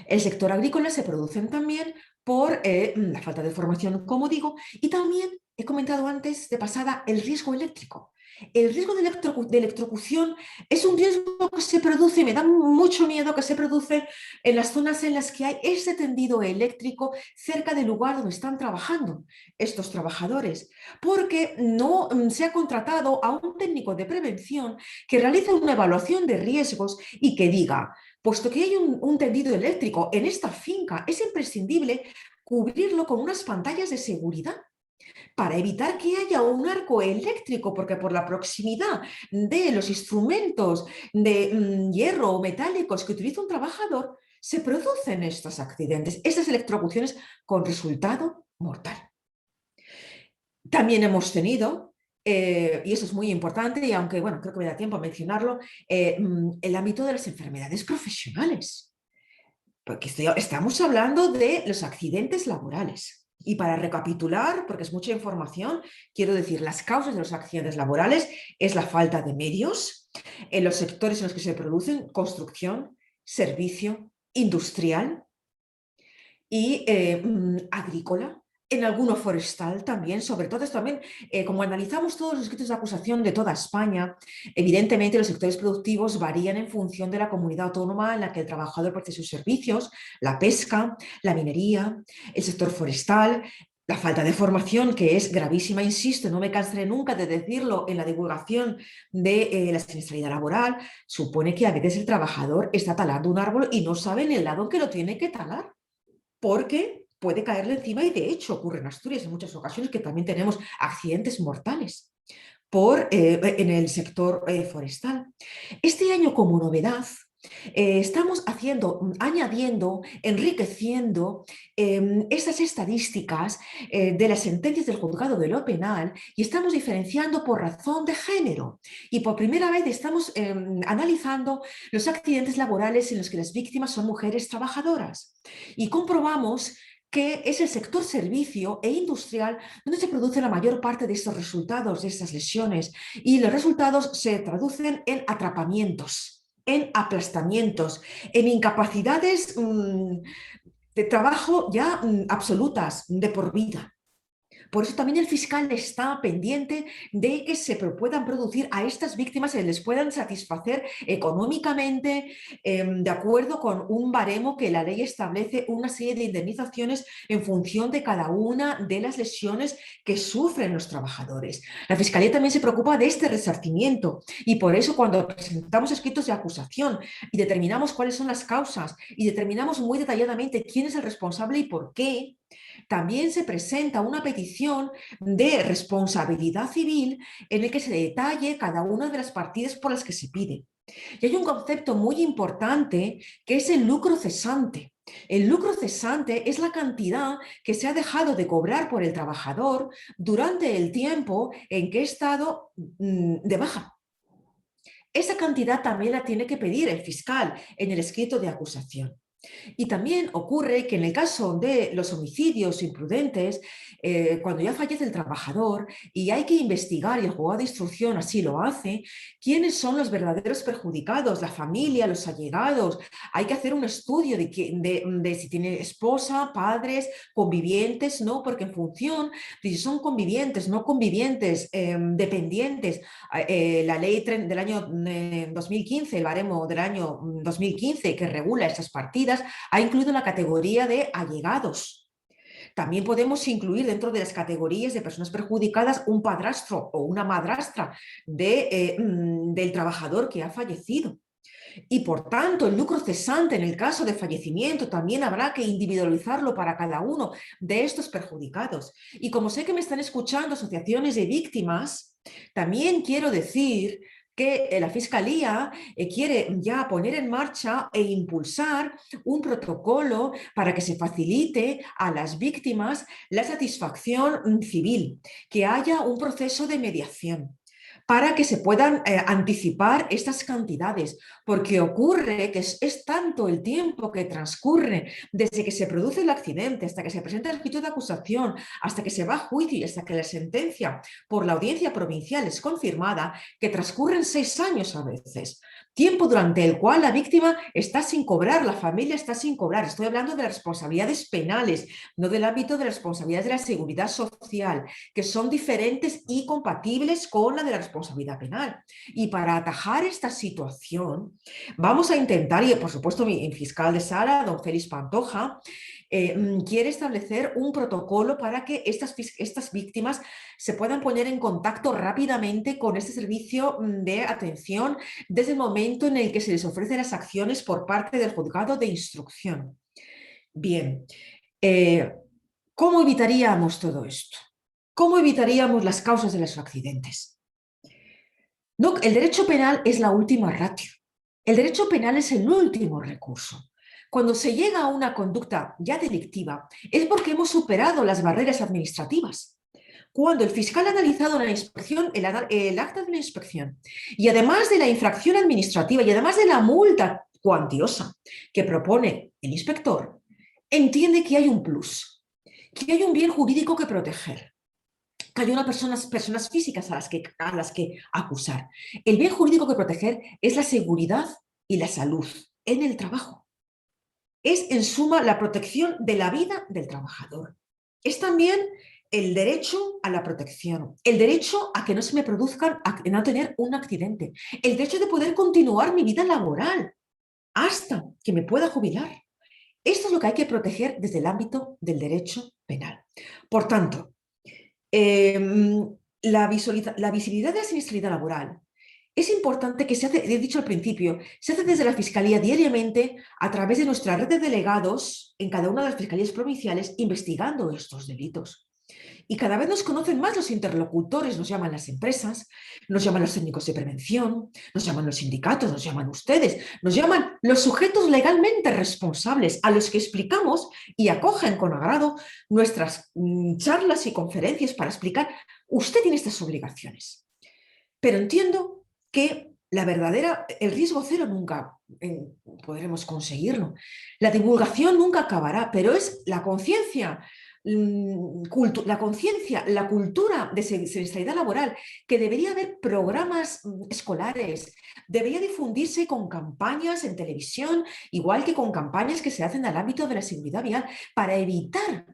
El sector agrícola se producen también por la falta de formación, como digo, y también he comentado antes de pasada el riesgo eléctrico. El riesgo de electrocución es un riesgo que se produce, me da mucho miedo que se produce en las zonas en las que hay ese tendido eléctrico cerca del lugar donde están trabajando estos trabajadores, porque no se ha contratado a un técnico de prevención que realice una evaluación de riesgos y que diga, puesto que hay un tendido eléctrico en esta finca, es imprescindible cubrirlo con unas pantallas de seguridad para evitar que haya un arco eléctrico, porque por la proximidad de los instrumentos de hierro o metálicos que utiliza un trabajador, se producen estos accidentes, estas electrocuciones con resultado mortal. También hemos tenido, y eso es muy importante, y aunque bueno, creo que me da tiempo a mencionarlo, el ámbito de las enfermedades profesionales. Porque estamos hablando de los accidentes laborales. Y para recapitular, porque es mucha información, quiero decir, las causas de los accidentes laborales es la falta de medios en los sectores en los que se producen: construcción, servicio, industrial y agrícola, en alguno forestal también, sobre todo también, como analizamos todos los escritos de acusación de toda España, evidentemente los sectores productivos varían en función de la comunidad autónoma en la que el trabajador preste sus servicios: la pesca, la minería, el sector forestal. La falta de formación, que es gravísima, insisto, no me cansaré nunca de decirlo en la divulgación de la siniestralidad laboral, supone que a veces el trabajador está talando un árbol y no sabe en el lado en que lo tiene que talar, porque puede caerle encima y de hecho ocurre en Asturias en muchas ocasiones que también tenemos accidentes mortales en el sector forestal. Este año, como novedad, estamos añadiendo, enriqueciendo estas estadísticas de las sentencias del juzgado de lo penal y estamos diferenciando por razón de género. Y por primera vez estamos analizando los accidentes laborales en los que las víctimas son mujeres trabajadoras. Y comprobamos que es el sector servicio e industrial donde se produce la mayor parte de estos resultados, de estas lesiones, y los resultados se traducen en atrapamientos, en aplastamientos, en incapacidades de trabajo ya absolutas, de por vida. Por eso también el fiscal está pendiente de que se puedan producir a estas víctimas, se les puedan satisfacer económicamente, de acuerdo con un baremo que la ley establece, una serie de indemnizaciones en función de cada una de las lesiones que sufren los trabajadores. La Fiscalía también se preocupa de este resarcimiento y por eso cuando presentamos escritos de acusación y determinamos cuáles son las causas y determinamos muy detalladamente quién es el responsable y por qué, también se presenta una petición de responsabilidad civil en el que se detalle cada una de las partidas por las que se pide. Y hay un concepto muy importante que es el lucro cesante. El lucro cesante es la cantidad que se ha dejado de cobrar por el trabajador durante el tiempo en que ha estado de baja. Esa cantidad también la tiene que pedir el fiscal en el escrito de acusación. Y también ocurre que en el caso de los homicidios imprudentes, cuando ya fallece el trabajador y hay que investigar, y el juzgado de instrucción así lo hace, quiénes son los verdaderos perjudicados, la familia, los allegados. Hay que hacer un estudio de si tiene esposa, padres, convivientes, ¿no? Porque en función de si son convivientes, no convivientes, dependientes, la ley del año 2015, el baremo del año 2015 que regula esas partidas, ha incluido la categoría de allegados. También podemos incluir dentro de las categorías de personas perjudicadas un padrastro o una madrastra del trabajador que ha fallecido. Y por tanto, el lucro cesante en el caso de fallecimiento también habrá que individualizarlo para cada uno de estos perjudicados. Y como sé que me están escuchando asociaciones de víctimas, también quiero decir que la Fiscalía quiere ya poner en marcha e impulsar un protocolo para que se facilite a las víctimas la satisfacción civil, que haya un proceso de mediación para que se puedan anticipar estas cantidades, porque ocurre que es tanto el tiempo que transcurre desde que se produce el accidente hasta que se presenta el escrito de acusación, hasta que se va a juicio y hasta que la sentencia por la audiencia provincial es confirmada, que transcurren 6 años a veces. Tiempo durante el cual la víctima está sin cobrar, la familia está sin cobrar. Estoy hablando de las responsabilidades penales, no del ámbito de las responsabilidades de la seguridad social, que son diferentes y compatibles con la de la responsabilidad penal. Y para atajar esta situación, vamos a intentar, y por supuesto mi fiscal de sala, don Félix Pantoja, quiere establecer un protocolo para que estas víctimas se puedan poner en contacto rápidamente con este servicio de atención desde el momento en el que se les ofrecen las acciones por parte del juzgado de instrucción. Bien, ¿cómo evitaríamos todo esto? ¿Cómo evitaríamos las causas de los accidentes? No, el derecho penal es la última ratio. El derecho penal es el último recurso. Cuando se llega a una conducta ya delictiva es porque hemos superado las barreras administrativas. Cuando el fiscal ha analizado la inspección, el acta de la inspección, y además de la infracción administrativa y además de la multa cuantiosa que propone el inspector, entiende que hay un plus, que hay un bien jurídico que proteger, que hay unas personas físicas a las que acusar. El bien jurídico que proteger es la seguridad y la salud en el trabajo. Es, en suma, la protección de la vida del trabajador. Es también el derecho a la protección, el derecho a que no se me produzcan, a no tener un accidente, el derecho de poder continuar mi vida laboral hasta que me pueda jubilar. Esto es lo que hay que proteger desde el ámbito del derecho penal. Por tanto, la visibilidad de la siniestralidad laboral es importante que se hace, he dicho al principio, se hace desde la Fiscalía diariamente a través de nuestra red de delegados en cada una de las fiscalías provinciales investigando estos delitos. Y cada vez nos conocen más los interlocutores, nos llaman las empresas, nos llaman los técnicos de prevención, nos llaman los sindicatos, nos llaman ustedes, nos llaman los sujetos legalmente responsables a los que explicamos y acogen con agrado nuestras charlas y conferencias para explicar, usted tiene estas obligaciones. Pero entiendo que el riesgo cero nunca podremos conseguirlo. La divulgación nunca acabará, pero es la conciencia, la cultura de siniestralidad laboral, que debería haber programas escolares, debería difundirse con campañas en televisión, igual que con campañas que se hacen al ámbito de la seguridad vial, para evitar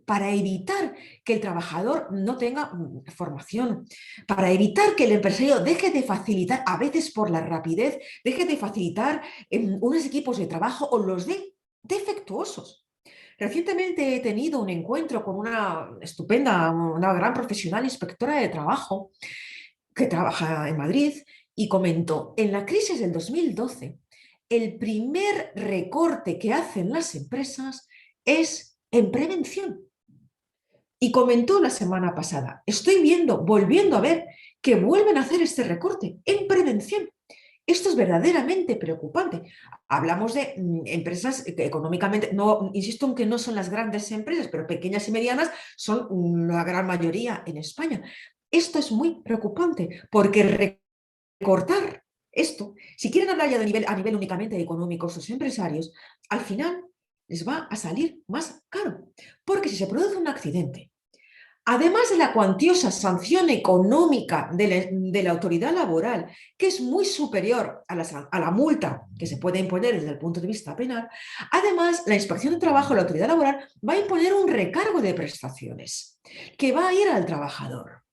para evitar que el trabajador no tenga formación, para evitar que el empresario deje de facilitar, a veces por la rapidez, deje de facilitar unos equipos de trabajo o los de defectuosos. Recientemente he tenido un encuentro con una estupenda, una gran profesional inspectora de trabajo que trabaja en Madrid y comentó, en la crisis del 2012, el primer recorte que hacen las empresas es en prevención. Y comentó la semana pasada, estoy volviendo a ver que vuelven a hacer este recorte en prevención. Esto es verdaderamente preocupante. Hablamos de empresas que económicamente, no, insisto en que no son las grandes empresas, pero pequeñas y medianas son la gran mayoría en España. Esto es muy preocupante porque recortar esto, si quieren hablar ya a nivel únicamente económico, sus empresarios, al final les va a salir más caro. Porque si se produce un accidente, además de la cuantiosa sanción económica de la autoridad laboral, que es muy superior a la multa que se puede imponer desde el punto de vista penal, además la Inspección de Trabajo, la autoridad laboral, va a imponer un recargo de prestaciones que va a ir al trabajador.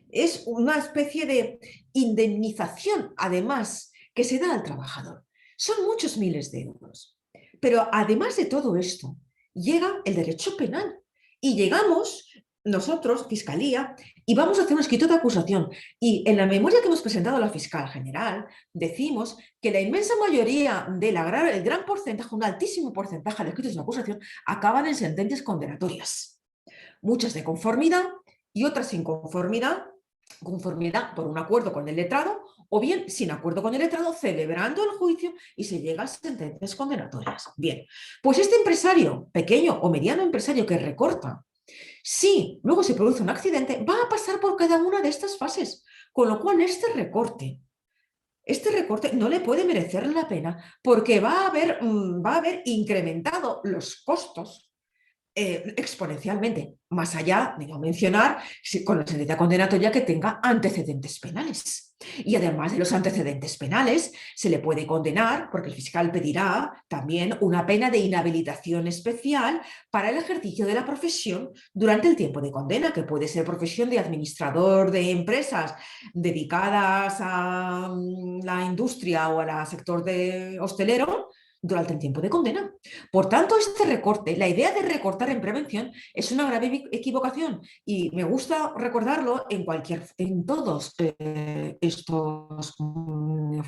Es una especie de indemnización, además, que se da al trabajador. Son muchos miles de euros. Pero además de todo esto, llega el derecho penal y llegamos nosotros, Fiscalía, y vamos a hacer un escrito de acusación. Y en la memoria que hemos presentado a la fiscal general, decimos que la inmensa mayoría el gran porcentaje, un altísimo porcentaje de escritos de acusación, acaban en sentencias condenatorias. Muchas de conformidad y otras sin conformidad por un acuerdo con el letrado o bien sin acuerdo con el letrado, celebrando el juicio y se llega a sentencias condenatorias. Bien, pues este empresario, pequeño o mediano empresario que recorta, si luego se produce un accidente, va a pasar por cada una de estas fases, con lo cual este recorte no le puede merecer la pena porque va a haber incrementado los costos exponencialmente, más allá de no mencionar con la sentencia condenatoria que tenga antecedentes penales. Y además de los antecedentes penales, se le puede condenar, porque el fiscal pedirá también una pena de inhabilitación especial para el ejercicio de la profesión durante el tiempo de condena, que puede ser profesión de administrador de empresas dedicadas a la industria o al sector hostelero, durante el tiempo de condena. Por tanto, este recorte, la idea de recortar en prevención es una grave equivocación y me gusta recordarlo en todos estos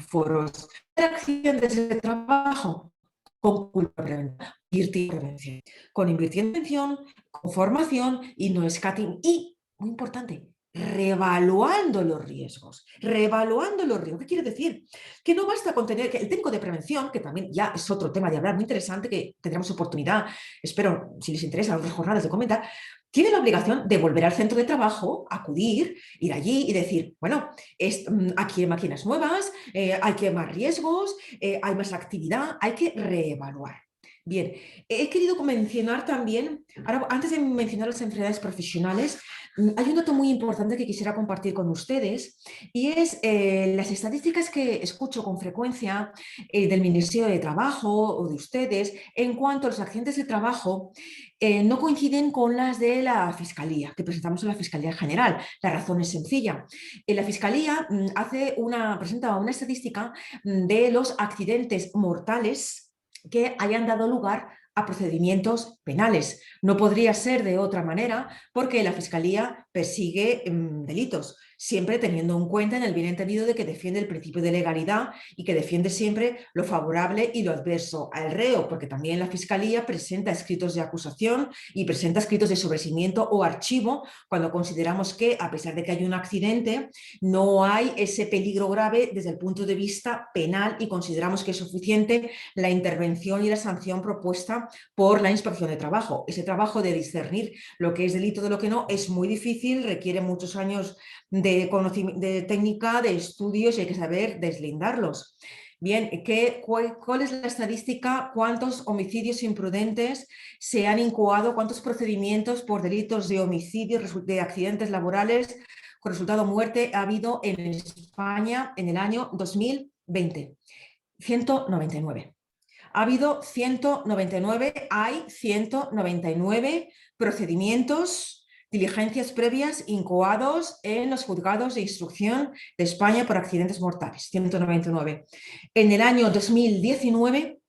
foros de accidentes de trabajo con culpa preventiva, prevención, con invirtiendo en prevención, con formación y no escatim. Y, muy importante, reevaluando los riesgos. Reevaluando los riesgos. ¿Qué quiere decir? Que no basta con tener que el técnico de prevención, que también ya es otro tema de hablar muy interesante, que tendremos oportunidad, espero, si les interesa, en otras jornadas de comentar, tiene la obligación de volver al centro de trabajo, acudir, ir allí y decir, bueno, aquí hay máquinas nuevas, hay que más riesgos, hay más actividad, hay que reevaluar. Bien, he querido mencionar también, ahora, antes de mencionar las enfermedades profesionales, hay un dato muy importante que quisiera compartir con ustedes y es las estadísticas que escucho con frecuencia del Ministerio de Trabajo o de ustedes en cuanto a los accidentes de trabajo no coinciden con las de la Fiscalía, que presentamos en la Fiscalía General. La razón es sencilla. La Fiscalía presenta una estadística de los accidentes mortales que hayan dado lugar a procedimientos penales. No podría ser de otra manera porque la Fiscalía persigue delitos, siempre teniendo en cuenta en el bien entendido de que defiende el principio de legalidad y que defiende siempre lo favorable y lo adverso al reo, porque también la Fiscalía presenta escritos de acusación y presenta escritos de sobreseimiento o archivo cuando consideramos que, a pesar de que hay un accidente, no hay ese peligro grave desde el punto de vista penal y consideramos que es suficiente la intervención y la sanción propuesta por la Inspección de Trabajo. Ese trabajo de discernir lo que es delito de lo que no es muy difícil, requiere muchos años de conocimiento, de técnica, de estudios y hay que saber deslindarlos. Bien, ¿cuál es la estadística? ¿Cuántos homicidios imprudentes se han incoado? ¿Cuántos procedimientos por delitos de homicidio, de accidentes laborales con resultado muerte ha habido en España en el año 2020? 199. Ha habido 199, hay 199 procedimientos, diligencias previas incoados en los juzgados de instrucción de España por accidentes mortales, 199. En el año 2019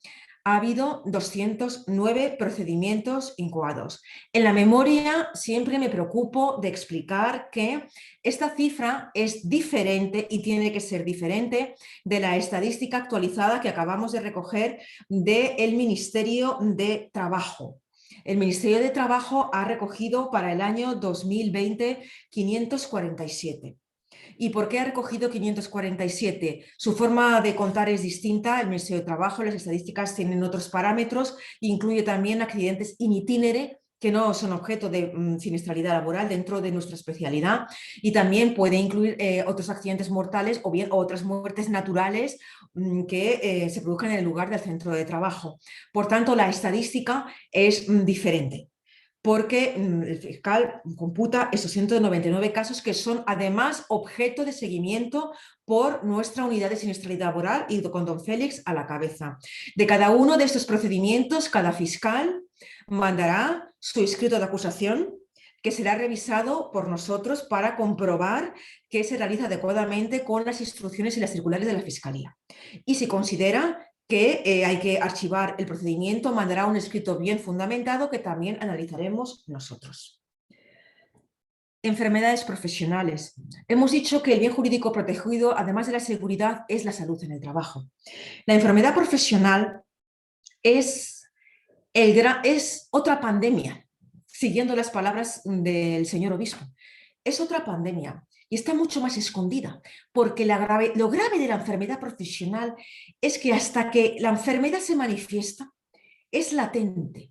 ha habido 209 procedimientos incoados. En la memoria siempre me preocupo de explicar que esta cifra es diferente y tiene que ser diferente de la estadística actualizada que acabamos de recoger del Ministerio de Trabajo. El Ministerio de Trabajo ha recogido para el año 2020 547. ¿Y por qué ha recogido 547? Su forma de contar es distinta, el Ministerio de Trabajo, las estadísticas tienen otros parámetros, incluye también accidentes in itinere, que no son objeto de siniestralidad laboral dentro de nuestra especialidad, y también puede incluir otros accidentes mortales o bien otras muertes naturales que se produzcan en el lugar del centro de trabajo. Por tanto, la estadística es diferente, porque el fiscal computa esos 199 casos que son además objeto de seguimiento por nuestra unidad de siniestralidad laboral y con don Félix a la cabeza. De cada uno de estos procedimientos, cada fiscal mandará su escrito de acusación, que será revisado por nosotros para comprobar que se realiza adecuadamente con las instrucciones y las circulares de la Fiscalía. Y si considera que hay que archivar el procedimiento, mandará un escrito bien fundamentado que también analizaremos nosotros. Enfermedades profesionales. Hemos dicho que el bien jurídico protegido, además de la seguridad, es la salud en el trabajo. La enfermedad profesional es otra pandemia, siguiendo las palabras del señor obispo. Es otra pandemia y está mucho más escondida, porque lo grave de la enfermedad profesional es que hasta que la enfermedad se manifiesta, es latente.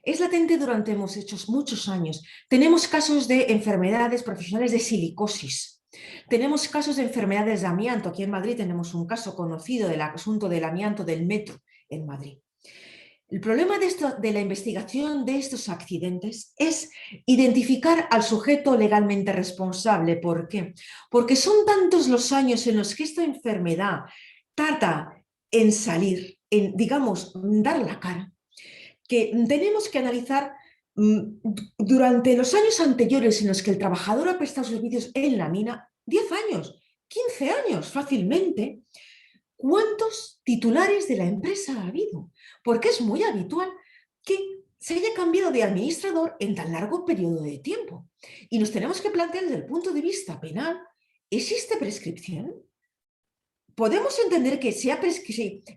Es latente durante muchos años. Tenemos casos de enfermedades profesionales de silicosis. Tenemos casos de enfermedades de amianto. Aquí en Madrid tenemos un caso conocido del asunto del amianto del metro en Madrid. El problema de la investigación de estos accidentes es identificar al sujeto legalmente responsable. ¿Por qué? Porque son tantos los años en los que esta enfermedad tarda en salir, en, digamos, dar la cara, que tenemos que analizar durante los años anteriores en los que el trabajador ha prestado servicios en la mina, 10 años, 15 años fácilmente, ¿cuántos titulares de la empresa ha habido? Porque es muy habitual que se haya cambiado de administrador en tan largo periodo de tiempo. Y nos tenemos que plantear desde el punto de vista penal, ¿existe prescripción? Podemos entender que si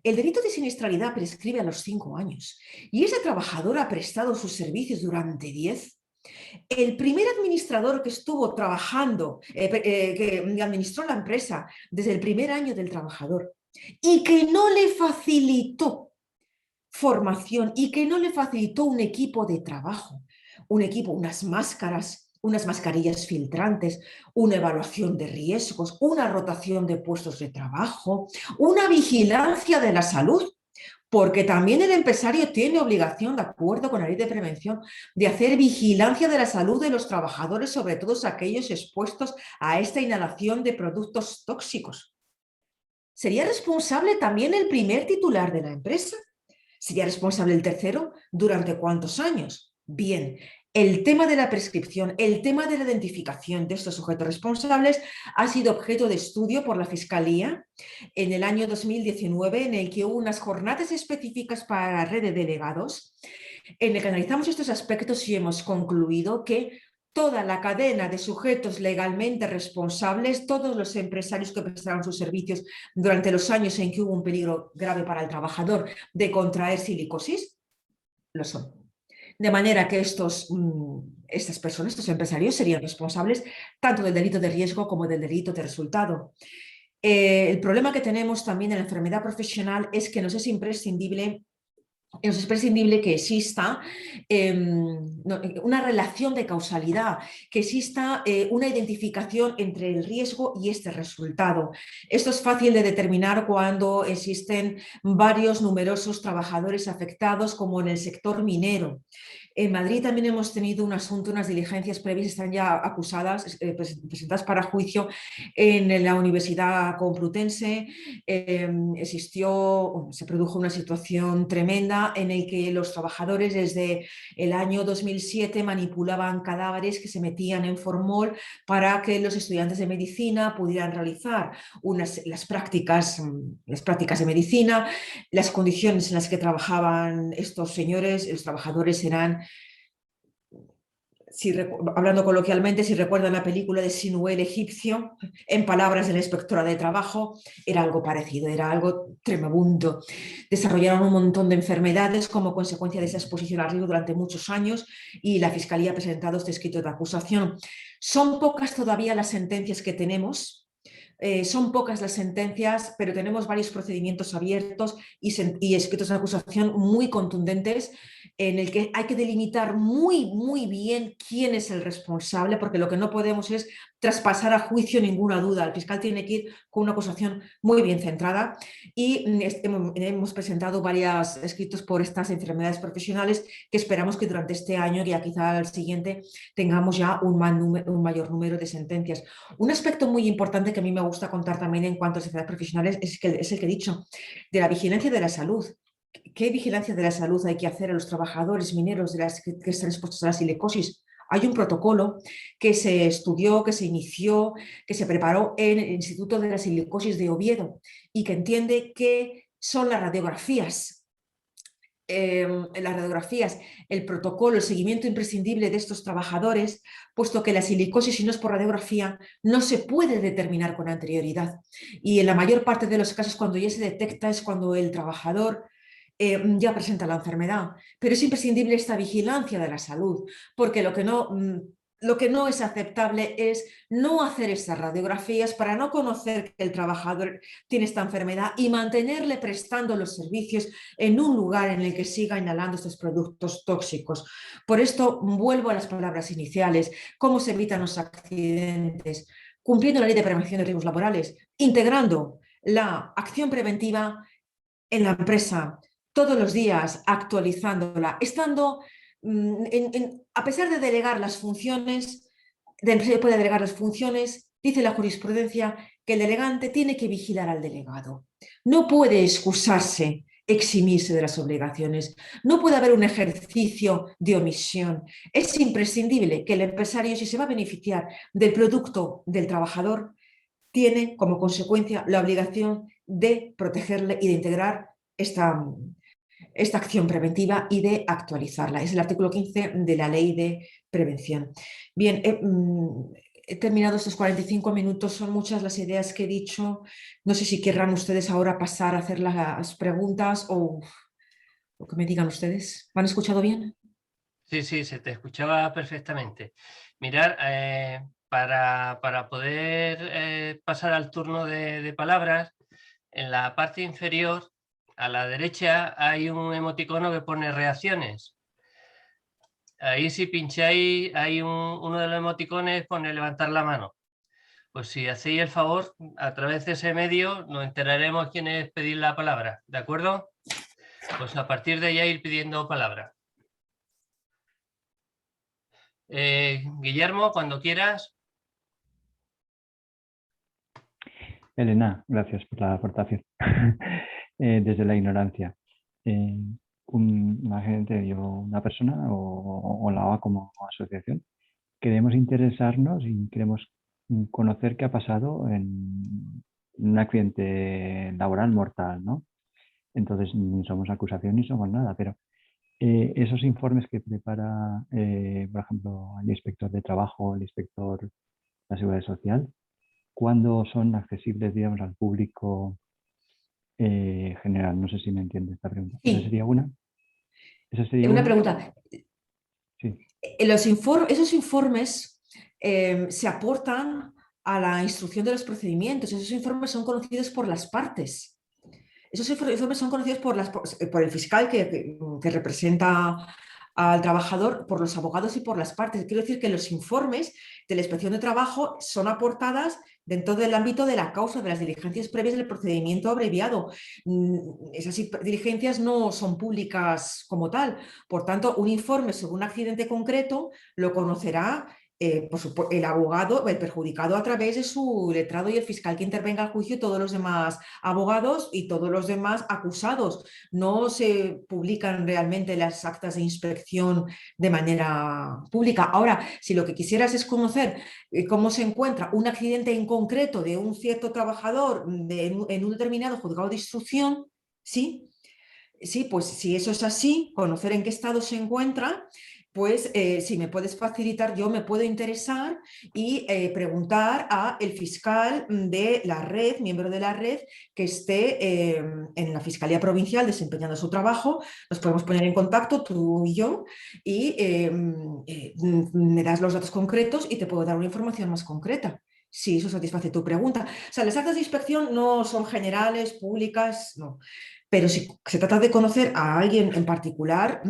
el delito de siniestralidad prescribe a los 5 años y ese trabajador ha prestado sus servicios durante 10, el primer administrador que estuvo trabajando, que administró la empresa desde el primer año del trabajador y que no le facilitó formación y que no le facilitó un equipo de trabajo, unas máscaras, unas mascarillas filtrantes, una evaluación de riesgos, una rotación de puestos de trabajo, una vigilancia de la salud, porque también el empresario tiene obligación, de acuerdo con la ley de prevención, de hacer vigilancia de la salud de los trabajadores, sobre todo aquellos expuestos a esta inhalación de productos tóxicos. ¿Sería responsable también el primer titular de la empresa? ¿Sería responsable el tercero? ¿Durante cuántos años? Bien, el tema de la prescripción, el tema de la identificación de estos sujetos responsables ha sido objeto de estudio por la Fiscalía en el año 2019, en el que hubo unas jornadas específicas para la red de delegados, en el que analizamos estos aspectos y hemos concluido que toda la cadena de sujetos legalmente responsables, todos los empresarios que prestaron sus servicios durante los años en que hubo un peligro grave para el trabajador de contraer silicosis, lo son. De manera que estas personas, estos empresarios, serían responsables tanto del delito de riesgo como del delito de resultado. El problema que tenemos también en la enfermedad profesional es que nos es imprescindible que exista una relación de causalidad, que exista una identificación entre el riesgo y este resultado. Esto es fácil de determinar cuando existen varios numerosos trabajadores afectados, como en el sector minero. En Madrid también hemos tenido un asunto, unas diligencias previas, están ya acusadas, presentadas para juicio en la Universidad Complutense. Se produjo una situación tremenda en la que los trabajadores desde el año 2007 manipulaban cadáveres que se metían en formol para que los estudiantes de medicina pudieran realizar las prácticas de medicina. Las condiciones en las que trabajaban estos señores, los trabajadores, eran, hablando coloquialmente, si recuerdan la película de Sinué el egipcio, en palabras de la inspectora de trabajo, era algo parecido, era algo tremebundo. Desarrollaron un montón de enfermedades como consecuencia de esa exposición al riesgo durante muchos años y la Fiscalía ha presentado este escrito de acusación. Son pocas todavía las sentencias que tenemos. Son pocas las sentencias, pero tenemos varios procedimientos abiertos y escritos de acusación muy contundentes en el que hay que delimitar muy bien quién es el responsable, porque lo que no podemos es traspasar a juicio ninguna duda. El fiscal tiene que ir con una acusación muy bien centrada y hemos presentado varios escritos por estas enfermedades profesionales que esperamos que durante este año, ya quizá el siguiente, tengamos ya un mayor número de sentencias. Un aspecto muy importante que a mí me gusta contar también en cuanto a las enfermedades profesionales es el que he dicho, de la vigilancia de la salud. ¿Qué vigilancia de la salud hay que hacer a los trabajadores mineros que están expuestos a la silicosis? Hay un protocolo que se estudió, que se inició, que se preparó en el Instituto de la Silicosis de Oviedo y que entiende que son las radiografías, el protocolo, el seguimiento imprescindible de estos trabajadores, puesto que la silicosis, si no es por radiografía, no se puede determinar con anterioridad. Y en la mayor parte de los casos, cuando ya se detecta, es cuando el trabajador ya presenta la enfermedad. Pero es imprescindible esta vigilancia de la salud, porque lo que no es aceptable es no hacer estas radiografías para no conocer que el trabajador tiene esta enfermedad y mantenerle prestando los servicios en un lugar en el que siga inhalando estos productos tóxicos. Por esto vuelvo a las palabras iniciales: cómo se evitan los accidentes, cumpliendo la ley de prevención de riesgos laborales, integrando la acción preventiva en la empresa todos los días, actualizándola, estando, a pesar de delegar las funciones, puede delegar las funciones, dice la jurisprudencia que el delegante tiene que vigilar al delegado. No puede excusarse, eximirse de las obligaciones. No puede haber un ejercicio de omisión. Es imprescindible que el empresario, si se va a beneficiar del producto del trabajador, tiene como consecuencia la obligación de protegerle y de integrar esta acción preventiva y de actualizarla. Es el artículo 15 de la Ley de Prevención. Bien, he terminado estos 45 minutos, son muchas las ideas que he dicho. No sé si querrán ustedes ahora pasar a hacer las preguntas o lo que me digan ustedes. ¿Me han escuchado bien? Sí, sí, se te escuchaba perfectamente. Mirar, para poder pasar al turno de palabras, en la parte inferior, a la derecha, hay un emoticono que pone reacciones. Ahí si pincháis, hay uno de los emoticones pone levantar la mano. Pues si hacéis el favor, a través de ese medio nos enteraremos quién es pedir la palabra, ¿de acuerdo? Pues a partir de ya ir pidiendo palabra. Guillermo, cuando quieras. Elena, gracias por la aportación. Desde la ignorancia. Una persona o la OA como asociación, queremos interesarnos y queremos conocer qué ha pasado en un accidente laboral mortal, ¿no? Entonces ni somos acusación ni somos nada, pero esos informes que prepara, por ejemplo, el inspector de trabajo, el inspector de la seguridad social, ¿cuándo son accesibles, digamos, al público general? No sé si me entiende esta pregunta. Sí. ¿Esa sería una? ¿Esa sería una pregunta. Sí. Esos informes se aportan a la instrucción de los procedimientos. Esos informes son conocidos por las partes. Esos informes son conocidos por el fiscal que representa al trabajador por los abogados y por las partes. Quiero decir que los informes de la inspección de trabajo son aportadas dentro del ámbito de la causa, de las diligencias previas del procedimiento abreviado. Esas diligencias no son públicas como tal. Por tanto, un informe sobre un accidente concreto lo conocerá el abogado, el perjudicado, a través de su letrado y el fiscal que intervenga al juicio, y todos los demás abogados y todos los demás acusados. No se publican realmente las actas de inspección de manera pública. Ahora, si lo que quisieras es conocer cómo se encuentra un accidente en concreto de un cierto trabajador en un determinado juzgado de instrucción, sí. Sí, pues si eso es así, conocer en qué estado se encuentra, pues si me puedes facilitar, yo me puedo interesar y preguntar al fiscal de la red, miembro de la red, que esté en la Fiscalía Provincial desempeñando su trabajo. Nos podemos poner en contacto, tú y yo, y me das los datos concretos y te puedo dar una información más concreta, si eso satisface tu pregunta. O sea, las actas de inspección no son generales, públicas, no. Pero si se trata de conocer a alguien en particular,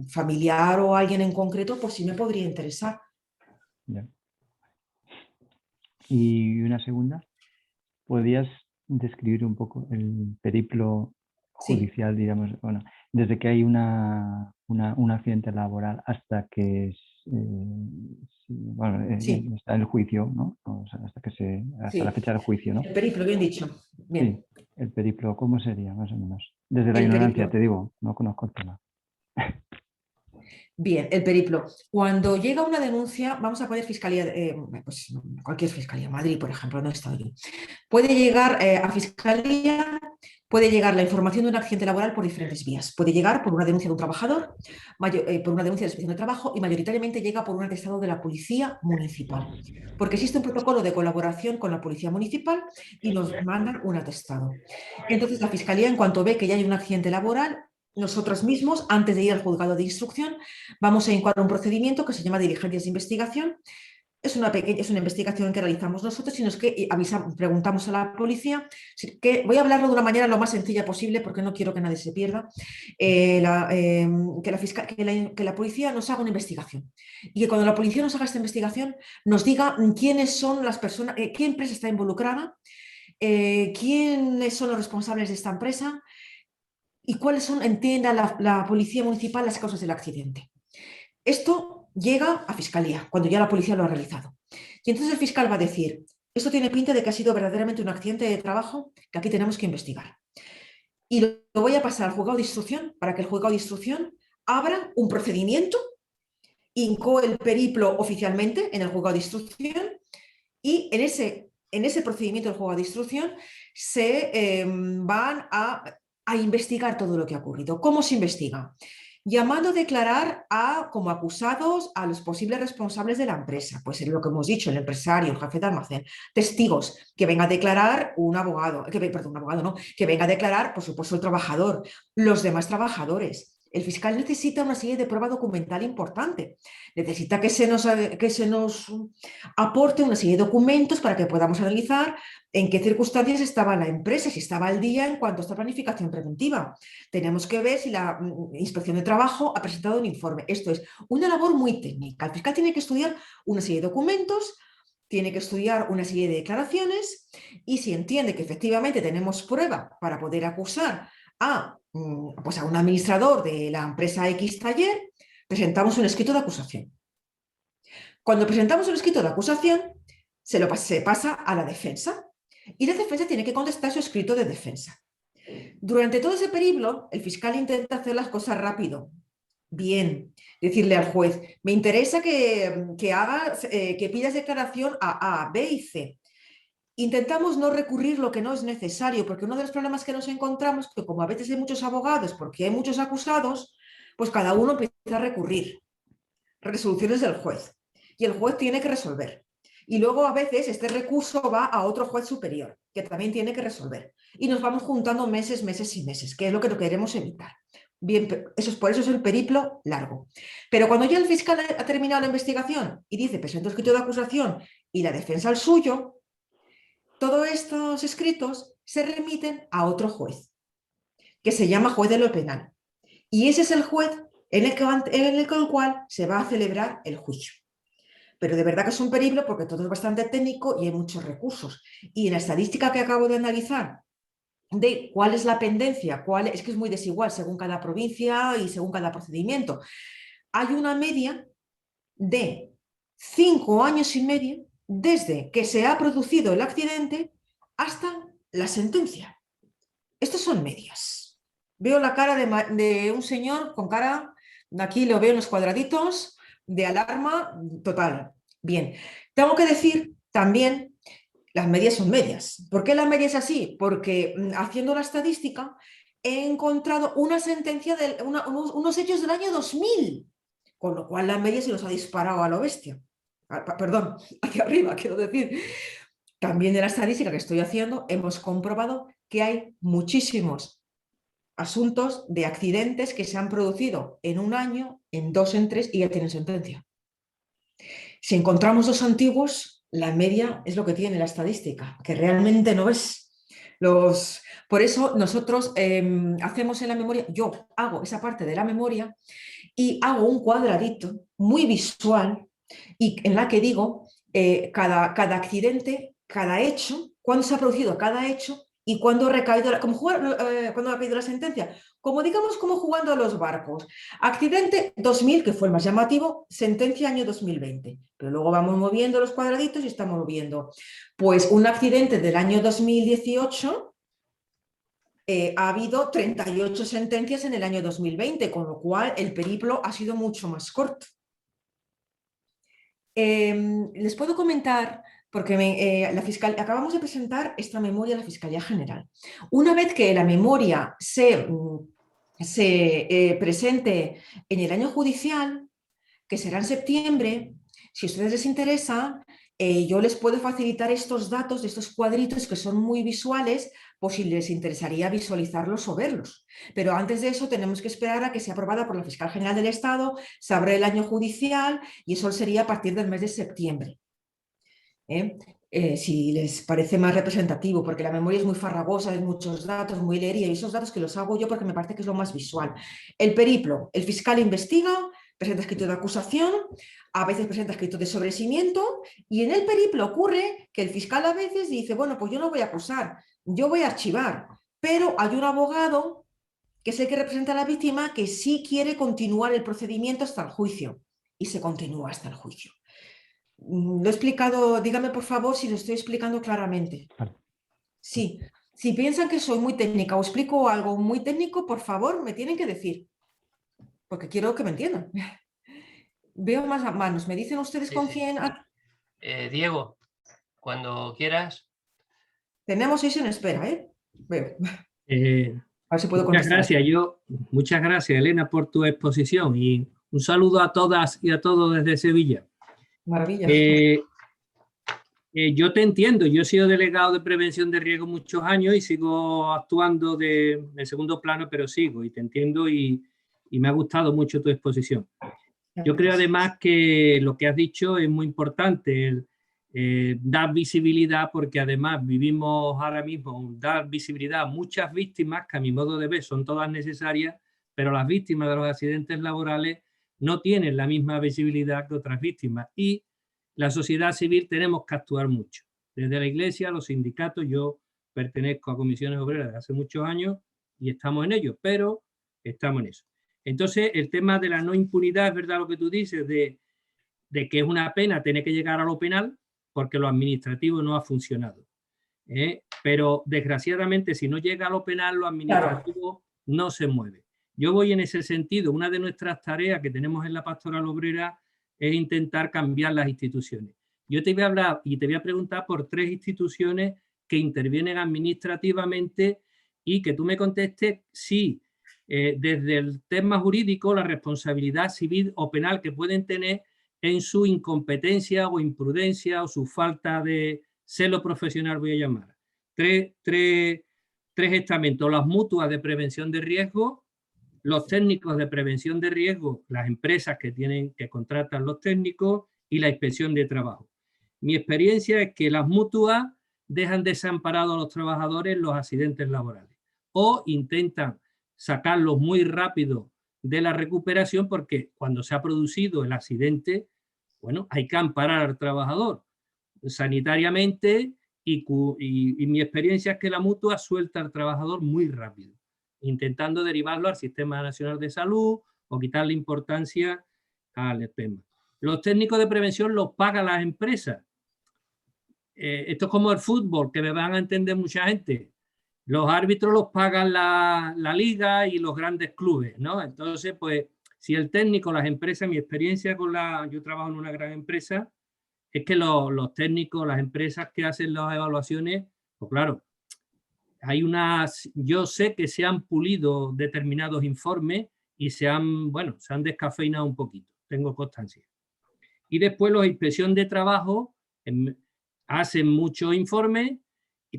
familiar o alguien en concreto, pues sí me podría interesar. Ya. Y una segunda, ¿podrías describir un poco el periplo Sí. judicial, digamos, bueno, desde que hay un accidente laboral hasta que Sí. está el juicio, ¿no? O sea, hasta Sí. la fecha del juicio, ¿no? El periplo, bien dicho. Bien. Sí, el periplo, ¿cómo sería, más o menos? Desde la El ignorancia, periplo. te digo, no conozco el tema. Bien, el periplo. Cuando llega una denuncia, vamos a poner fiscalía, pues cualquier fiscalía, Madrid, por ejemplo, no he estado yo. Puede llegar a fiscalía, puede llegar la información de un accidente laboral por diferentes vías. Puede llegar por una denuncia de un trabajador, por una denuncia de la inspección de trabajo, y mayoritariamente llega por un atestado de la policía municipal. Porque existe un protocolo de colaboración con la policía municipal y nos mandan un atestado. Entonces la fiscalía, en cuanto ve que ya hay un accidente laboral, nosotros mismos, antes de ir al juzgado de instrucción, vamos a incoar un procedimiento que se llama diligencias de investigación. Es una investigación que realizamos nosotros, sino es que preguntamos a la policía, que voy a hablarlo de una manera lo más sencilla posible porque no quiero que nadie se pierda, que la policía nos haga una investigación y que cuando la policía nos haga esta investigación nos diga quiénes son las personas, qué empresa está involucrada, quiénes son los responsables de esta empresa y cuáles son, entienda la policía municipal, las causas del accidente. Esto llega a fiscalía, cuando ya la policía lo ha realizado. Y entonces el fiscal va a decir, esto tiene pinta de que ha sido verdaderamente un accidente de trabajo que aquí tenemos que investigar. Y lo voy a pasar al juzgado de instrucción para que el juzgado de instrucción abra un procedimiento, incoe el periplo oficialmente en el juzgado de instrucción y en ese procedimiento del juzgado de instrucción se van a investigar todo lo que ha ocurrido. ¿Cómo se investiga? Llamando a declarar como acusados a los posibles responsables de la empresa, pues es lo que hemos dicho, el empresario, el jefe de almacén, testigos, que venga a declarar un abogado, que venga a declarar, por supuesto, el trabajador, los demás trabajadores. El fiscal necesita una serie de prueba documental importante, necesita que se nos aporte una serie de documentos para que podamos analizar en qué circunstancias estaba la empresa, si estaba al día en cuanto a esta planificación preventiva. Tenemos que ver si la inspección de trabajo ha presentado un informe. Esto es una labor muy técnica. El fiscal tiene que estudiar una serie de documentos, tiene que estudiar una serie de declaraciones y si entiende que efectivamente tenemos prueba para poder acusar a un administrador de la empresa X Taller, presentamos un escrito de acusación. Cuando presentamos un escrito de acusación, se pasa a la defensa y la defensa tiene que contestar su escrito de defensa. Durante todo ese periplo, el fiscal intenta hacer las cosas rápido, bien, decirle al juez, me interesa que pidas declaración a A, B y C. Intentamos no recurrir lo que no es necesario, porque uno de los problemas que nos encontramos es que como a veces hay muchos abogados, porque hay muchos acusados, pues cada uno empieza a recurrir. Resoluciones del juez. Y el juez tiene que resolver. Y luego a veces este recurso va a otro juez superior, que también tiene que resolver. Y nos vamos juntando meses y meses, que es lo que no queremos evitar. Bien, por eso es el periplo largo. Pero cuando ya el fiscal ha terminado la investigación y dice, presento escrito de acusación y la defensa al suyo, todos estos escritos se remiten a otro juez, que se llama juez de lo penal. Y ese es el juez en el cual se va a celebrar el juicio. Pero de verdad que es un periplo porque todo es bastante técnico y hay muchos recursos. Y en la estadística que acabo de analizar, de cuál es la pendencia, es que es muy desigual según cada provincia y según cada procedimiento. Hay una media de 5 años y medio desde que se ha producido el accidente hasta la sentencia. Estas son medias. Veo la cara de un señor con cara, aquí lo veo en los cuadraditos, de alarma total. Bien, tengo que decir también, las medias son medias. ¿Por qué la media es así? Porque haciendo la estadística he encontrado una sentencia, unos hechos del año 2000, con lo cual la media se los ha disparado a lo bestia. Perdón, hacia arriba, quiero decir. También de la estadística que estoy haciendo hemos comprobado que hay muchísimos asuntos de accidentes que se han producido en un año, en 2, en 3 y ya tienen sentencia. Si encontramos los antiguos, la media es lo que tiene la estadística, que realmente no es. Por eso nosotros hacemos en la memoria, yo hago esa parte de la memoria y hago un cuadradito muy visual y en la que digo cada accidente, cada hecho, cuándo se ha producido cada hecho y cuándo ha recaído, cuándo ha caído la sentencia. Como digamos, como jugando a los barcos. Accidente 2000, que fue el más llamativo, sentencia año 2020. Pero luego vamos moviendo los cuadraditos y estamos moviendo. Pues un accidente del año 2018, ha habido 38 sentencias en el año 2020, con lo cual el periplo ha sido mucho más corto. Les puedo comentar, porque acabamos de presentar esta memoria a la Fiscalía General. Una vez que la memoria se presente en el año judicial, que será en septiembre, si a ustedes les interesa, yo les puedo facilitar estos datos de estos cuadritos que son muy visuales, por si les interesaría visualizarlos o verlos. Pero antes de eso tenemos que esperar a que sea aprobada por la Fiscal General del Estado, se abre el año judicial y eso sería a partir del mes de septiembre. Si les parece más representativo, porque la memoria es muy farragosa, hay muchos datos, muy leería, y esos datos que los hago yo porque me parece que es lo más visual. El periplo, el fiscal investiga, presenta escrito de acusación, a veces presenta escrito de sobreseimiento, y en el periplo ocurre que el fiscal a veces dice, bueno, pues yo no voy a acusar, yo voy a archivar, pero hay un abogado, que es el que representa a la víctima, que sí quiere continuar el procedimiento hasta el juicio, y se continúa hasta el juicio. Lo he explicado, dígame por favor si lo estoy explicando claramente. Sí, si piensan que soy muy técnica o explico algo muy técnico, por favor, me tienen que decir, porque quiero que me entiendan. Veo más manos, ¿me dicen ustedes con quién? Diego, cuando quieras. Tenemos 6 en espera, ¿eh? Veo. A ver si puedo muchas contestar. Muchas gracias, Elena, por tu exposición y un saludo a todas y a todos desde Sevilla. Maravilla. Yo te entiendo, yo he sido delegado de prevención de riesgo muchos años y sigo actuando en segundo plano, pero sigo y te entiendo y me ha gustado mucho tu exposición. Yo creo además que lo que has dicho es muy importante, dar visibilidad, porque además vivimos ahora mismo, dar visibilidad a muchas víctimas que a mi modo de ver son todas necesarias, pero las víctimas de los accidentes laborales no tienen la misma visibilidad que otras víctimas y la sociedad civil tenemos que actuar mucho. Desde la Iglesia, los sindicatos, yo pertenezco a comisiones obreras de hace muchos años y estamos en ello, pero estamos en eso. Entonces, el tema de la no impunidad, es verdad lo que tú dices, de que es una pena tener que llegar a lo penal porque lo administrativo no ha funcionado. Pero, desgraciadamente, si no llega a lo penal, lo administrativo no se mueve. Yo voy en ese sentido. Una de nuestras tareas que tenemos en la Pastoral Obrera es intentar cambiar las instituciones. Yo te voy a hablar y te voy a preguntar por 3 instituciones que intervienen administrativamente y que tú me contestes si desde el tema jurídico la responsabilidad civil o penal que pueden tener en su incompetencia o imprudencia o su falta de celo profesional, voy a llamar. Tres estamentos: las mutuas de prevención de riesgo, los técnicos de prevención de riesgo, las empresas que contratan los técnicos y la inspección de trabajo. Mi experiencia es que las mutuas dejan desamparados a los trabajadores en los accidentes laborales o intentan sacarlos muy rápido de la recuperación, porque cuando se ha producido el accidente, bueno, hay que amparar al trabajador sanitariamente y mi experiencia es que la mutua suelta al trabajador muy rápido, intentando derivarlo al Sistema Nacional de Salud o quitarle importancia al tema. Los técnicos de prevención los pagan las empresas. Esto es como el fútbol, que me van a entender mucha gente. Los árbitros los pagan la liga y los grandes clubes, ¿no? Entonces, pues, si el técnico, las empresas, mi experiencia yo trabajo en una gran empresa, es que los técnicos, las empresas que hacen las evaluaciones, pues claro, yo sé que se han pulido determinados informes y se han descafeinado un poquito, tengo constancia. Y después la inspección de trabajo hacen muchos informes,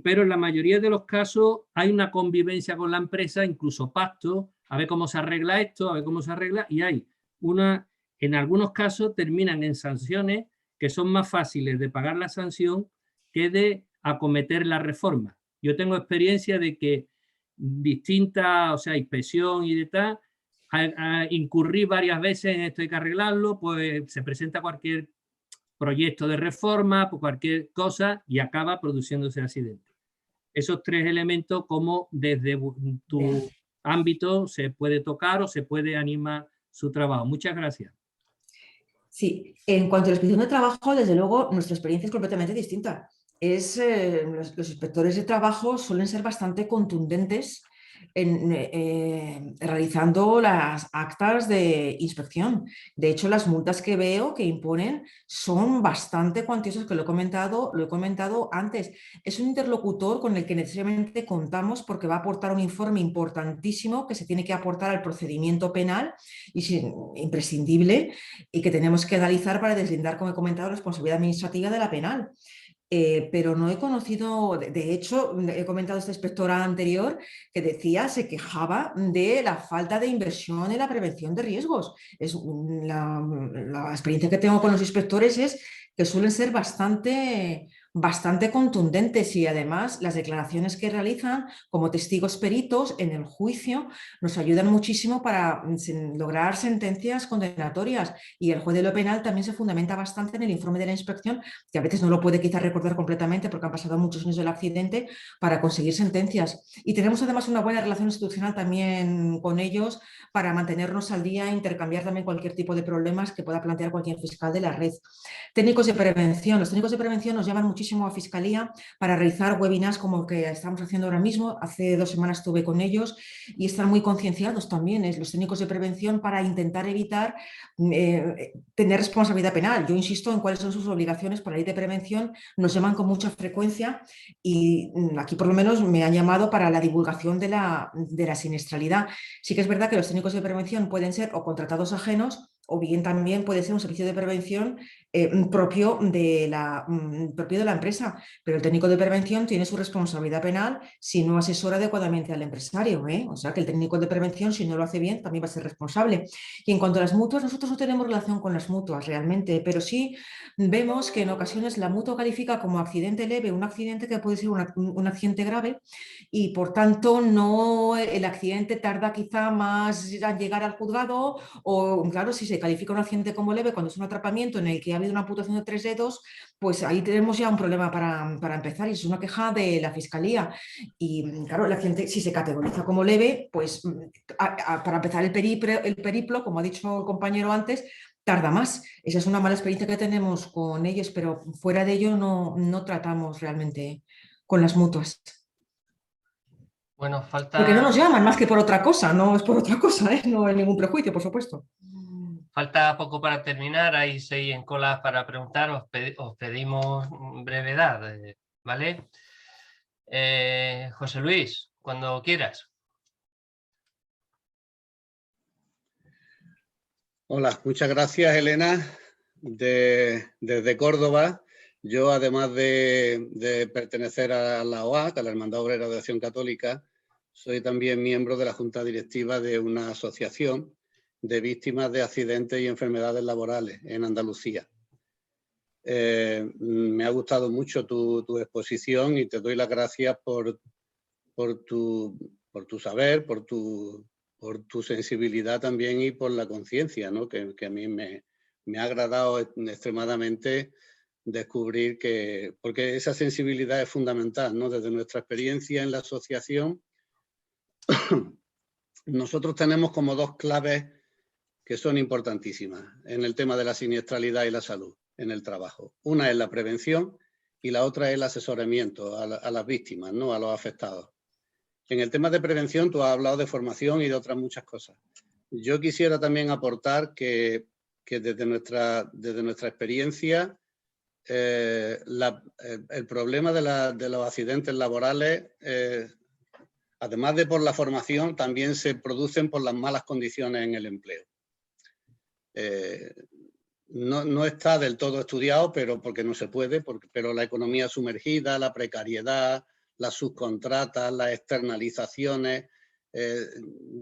pero en la mayoría de los casos hay una convivencia con la empresa, incluso pacto, a ver cómo se arregla esto, a ver cómo se arregla, y en algunos casos terminan en sanciones que son más fáciles de pagar la sanción que de acometer la reforma. Yo tengo experiencia de que inspección y de tal, incurrí varias veces en esto, hay que arreglarlo, pues se presenta cualquier proyecto de reforma, por cualquier cosa, y acaba produciéndose accidente. Esos tres elementos, como desde tu ámbito se puede tocar o se puede animar su trabajo. Muchas gracias. Sí, en cuanto a la inspección de trabajo, desde luego nuestra experiencia es completamente distinta. Los inspectores de trabajo suelen ser bastante contundentes realizando las actas de inspección. De hecho, las multas que veo que imponen son bastante cuantiosas, que lo he comentado antes. Es un interlocutor con el que necesariamente contamos porque va a aportar un informe importantísimo que se tiene que aportar al procedimiento penal y imprescindible, y que tenemos que analizar para deslindar, como he comentado, la responsabilidad administrativa de la penal. Pero no he conocido, de hecho, he comentado a esta inspectora anterior que se quejaba de la falta de inversión en la prevención de riesgos. La experiencia que tengo con los inspectores es que suelen ser bastante contundentes, y además las declaraciones que realizan como testigos peritos en el juicio nos ayudan muchísimo para lograr sentencias condenatorias, y el juez de lo penal también se fundamenta bastante en el informe de la inspección, que a veces no lo puede quizás recordar completamente porque han pasado muchos años del accidente, para conseguir sentencias. Y tenemos además una buena relación institucional también con ellos para mantenernos al día e intercambiar también cualquier tipo de problemas que pueda plantear cualquier fiscal de la red. Técnicos de prevención. Los técnicos de prevención nos llaman muchísimo a Fiscalía para realizar webinars como el que estamos haciendo ahora mismo. Hace 2 semanas estuve con ellos y están muy concienciados también los técnicos de prevención para intentar evitar tener responsabilidad penal. Yo insisto en cuáles son sus obligaciones por la ley de prevención. Nos llaman con mucha frecuencia y aquí por lo menos me han llamado para la divulgación de la siniestralidad. Sí que es verdad que los técnicos de prevención pueden ser o contratados ajenos, o bien también puede ser un servicio de prevención propio de la empresa, pero el técnico de prevención tiene su responsabilidad penal si no asesora adecuadamente al empresario, ¿eh? O sea que el técnico de prevención, si no lo hace bien, también va a ser responsable. Y en cuanto a las mutuas, nosotros no tenemos relación con las mutuas realmente, pero sí vemos que en ocasiones la mutua califica como accidente leve un accidente que puede ser un accidente grave, y por tanto el accidente tarda quizá más a llegar al juzgado, o claro, si se califica un accidente como leve cuando es un atrapamiento en el que ha habido una amputación de 3 dedos, pues ahí tenemos ya un problema para empezar, y es una queja de la Fiscalía. Y claro, el accidente, si se categoriza como leve, pues para empezar el periplo, como ha dicho el compañero antes, tarda más. Esa es una mala experiencia que tenemos con ellos, pero fuera de ello no tratamos realmente con las mutuas. Bueno, Porque no nos llaman más que por otra cosa, no es por otra cosa, ¿eh? No hay ningún prejuicio, por supuesto. Falta poco para terminar, hay 6 en cola para preguntar, os pedimos brevedad, ¿vale? José Luis, cuando quieras. Hola, muchas gracias, Elena, desde Córdoba. Yo, además de pertenecer a la OAC, a la Hermandad Obrera de Acción Católica, soy también miembro de la Junta Directiva de una asociación de víctimas de accidentes y enfermedades laborales en Andalucía. Me ha gustado mucho tu exposición y te doy las gracias por tu saber, por tu tu sensibilidad también y por la conciencia, ¿no? Que a mí me ha agradado extremadamente descubrir porque esa sensibilidad es fundamental, ¿no? Desde nuestra experiencia en la asociación, nosotros tenemos como dos claves que son importantísimas en el tema de la siniestralidad y la salud en el trabajo. Una es la prevención y la otra es el asesoramiento a las víctimas, ¿no? A los afectados. En el tema de prevención tú has hablado de formación y de otras muchas cosas. Yo quisiera también aportar que desde nuestra experiencia el problema de los accidentes laborales, además de por la formación, también se producen por las malas condiciones en el empleo. No está del todo estudiado, pero porque no se puede, pero la economía sumergida, la precariedad, las subcontratas, las externalizaciones,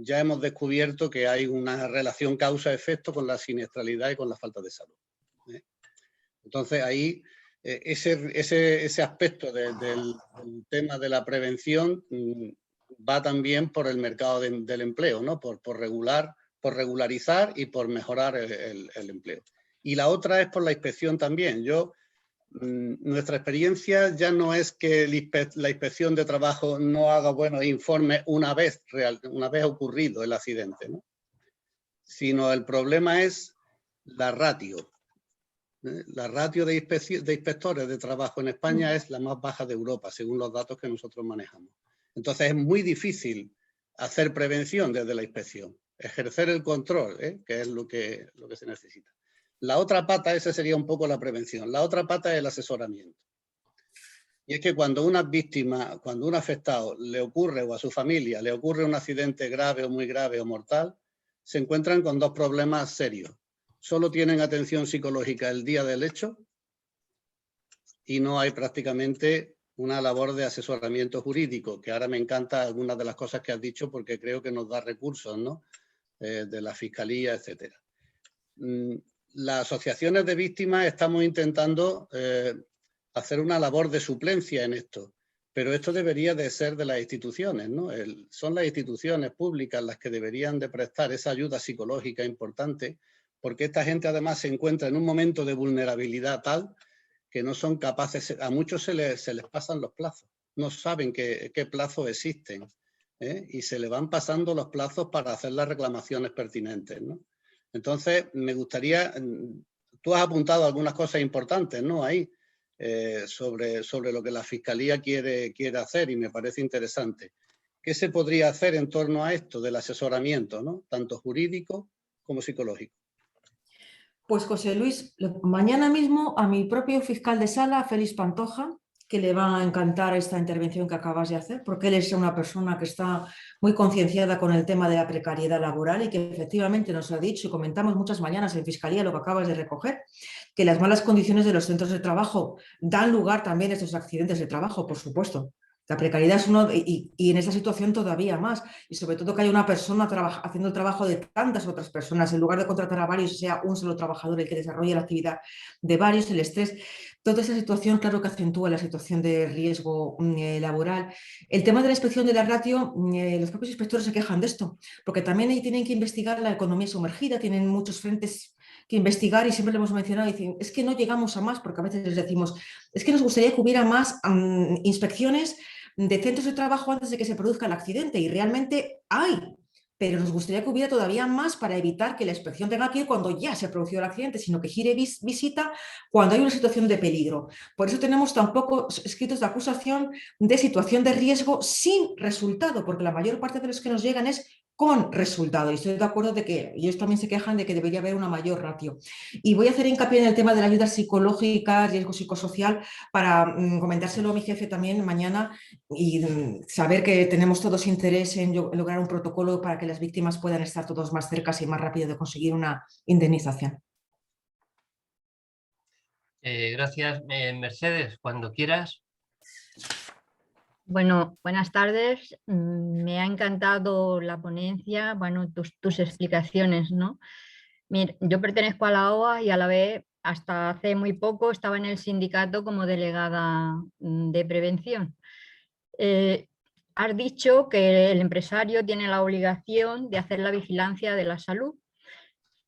ya hemos descubierto que hay una relación causa-efecto con la siniestralidad y con la falta de salud. Entonces ahí ese aspecto del tema de la prevención va también por el mercado del empleo, ¿no? Por regularizar y por mejorar el empleo. Y la otra es por la inspección también. Nuestra experiencia ya no es que la inspección de trabajo no haga buenos informes una vez ocurrido el accidente, ¿no? Sino el problema es la ratio. La ratio de inspectores de trabajo en España es la más baja de Europa, según los datos que nosotros manejamos. Entonces es muy difícil hacer prevención desde la inspección, ejercer el control, que es lo que se necesita. La otra pata, esa sería un poco la prevención. La otra pata es el asesoramiento. Y es que cuando una víctima, cuando un afectado le ocurre o a su familia le ocurre un accidente grave o muy grave o mortal, se encuentran con dos problemas serios. Solo tienen atención psicológica el día del hecho y no hay prácticamente una labor de asesoramiento jurídico, que ahora me encanta algunas de las cosas que has dicho porque creo que nos da recursos, ¿no? De la Fiscalía, etcétera. Las asociaciones de víctimas estamos intentando hacer una labor de suplencia en esto, pero esto debería de ser de las instituciones, ¿no? Son las instituciones públicas las que deberían de prestar esa ayuda psicológica importante, porque esta gente además se encuentra en un momento de vulnerabilidad tal que no son capaces, a muchos se les pasan los plazos, no saben qué plazos existen, y se le van pasando los plazos para hacer las reclamaciones pertinentes, ¿no? Entonces, me gustaría, tú has apuntado algunas cosas importantes, ¿no? Ahí, sobre lo que la Fiscalía quiere hacer y me parece interesante. ¿Qué se podría hacer en torno a esto del asesoramiento, ¿no? Tanto jurídico como psicológico? Pues José Luis, mañana mismo a mi propio fiscal de sala, Félix Pantoja, que le va a encantar esta intervención que acabas de hacer, porque él es una persona que está muy concienciada con el tema de la precariedad laboral y que efectivamente nos ha dicho y comentamos muchas mañanas en Fiscalía lo que acabas de recoger, que las malas condiciones de los centros de trabajo dan lugar también a estos accidentes de trabajo, por supuesto. La precariedad es uno, y en esta situación todavía más, y sobre todo que haya una persona haciendo el trabajo de tantas otras personas, en lugar de contratar a varios, sea un solo trabajador el que desarrolle la actividad de varios, el estrés, toda esa situación claro que acentúa la situación de riesgo laboral. El tema de la inspección de la ratio, los propios inspectores se quejan de esto, porque también ahí tienen que investigar la economía sumergida, tienen muchos frentes que investigar y siempre lo hemos mencionado y dicen, es que no llegamos a más, porque a veces les decimos, es que nos gustaría que hubiera más inspecciones de centros de trabajo antes de que se produzca el accidente y realmente hay, pero nos gustaría que hubiera todavía más para evitar que la inspección tenga que ir cuando ya se ha producido el accidente, sino que gire visita cuando hay una situación de peligro. Por eso tenemos tan pocos escritos de acusación de situación de riesgo sin resultado, porque la mayor parte de los que nos llegan es con resultado. Y estoy de acuerdo de que ellos también se quejan de que debería haber una mayor ratio. Y voy a hacer hincapié en el tema de la ayuda psicológica, riesgo psicosocial, para comentárselo a mi jefe también mañana y saber que tenemos todos interés en lograr un protocolo para que las víctimas puedan estar todos más cerca y más rápido de conseguir una indemnización. Gracias, Mercedes. Cuando quieras. Bueno, buenas tardes. Me ha encantado la ponencia, bueno, tus explicaciones, ¿no? Mira, yo pertenezco a la OA y a la vez, hasta hace muy poco, estaba en el sindicato como delegada de prevención. has dicho que el empresario tiene la obligación de hacer la vigilancia de la salud.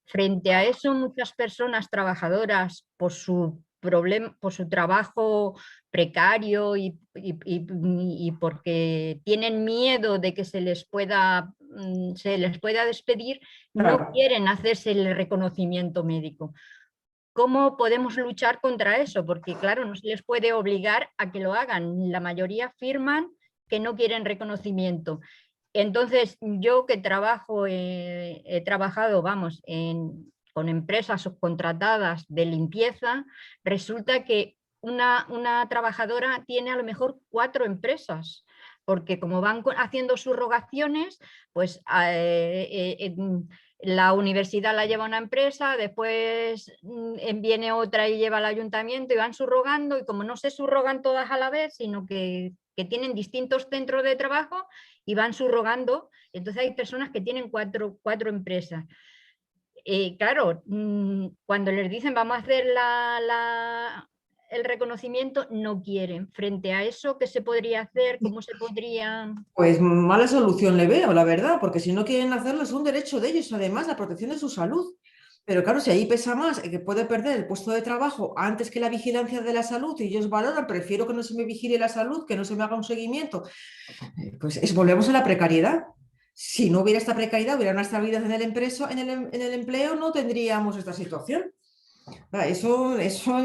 Frente a eso, muchas personas trabajadoras, por su trabajo precario y porque tienen miedo de que se les pueda despedir, no Claro. quieren hacerse el reconocimiento médico. ¿Cómo podemos luchar contra eso? Porque claro, no se les puede obligar a que lo hagan. La mayoría afirman que no quieren reconocimiento. Entonces, yo que he trabajado, vamos, con empresas subcontratadas de limpieza, resulta que una trabajadora tiene a lo mejor 4 empresas, porque como van haciendo subrogaciones, pues la universidad la lleva una empresa, después viene otra y lleva al ayuntamiento y van subrogando, y como no se subrogan todas a la vez, sino que tienen distintos centros de trabajo y van subrogando, entonces hay personas que tienen cuatro empresas. Claro, cuando les dicen vamos a hacer el reconocimiento, no quieren. Frente a eso, ¿qué se podría hacer? ¿Cómo se podría...? Pues mala solución le veo, la verdad, porque si no quieren hacerlo es un derecho de ellos, además, la protección de su salud. Pero claro, si ahí pesa más que puede perder el puesto de trabajo antes que la vigilancia de la salud, y ellos valoran, prefiero que no se me vigile la salud, que no se me haga un seguimiento, pues volvemos a la precariedad. Si no hubiera esta precariedad, hubiera una estabilidad en el empleo, no tendríamos esta situación. Eso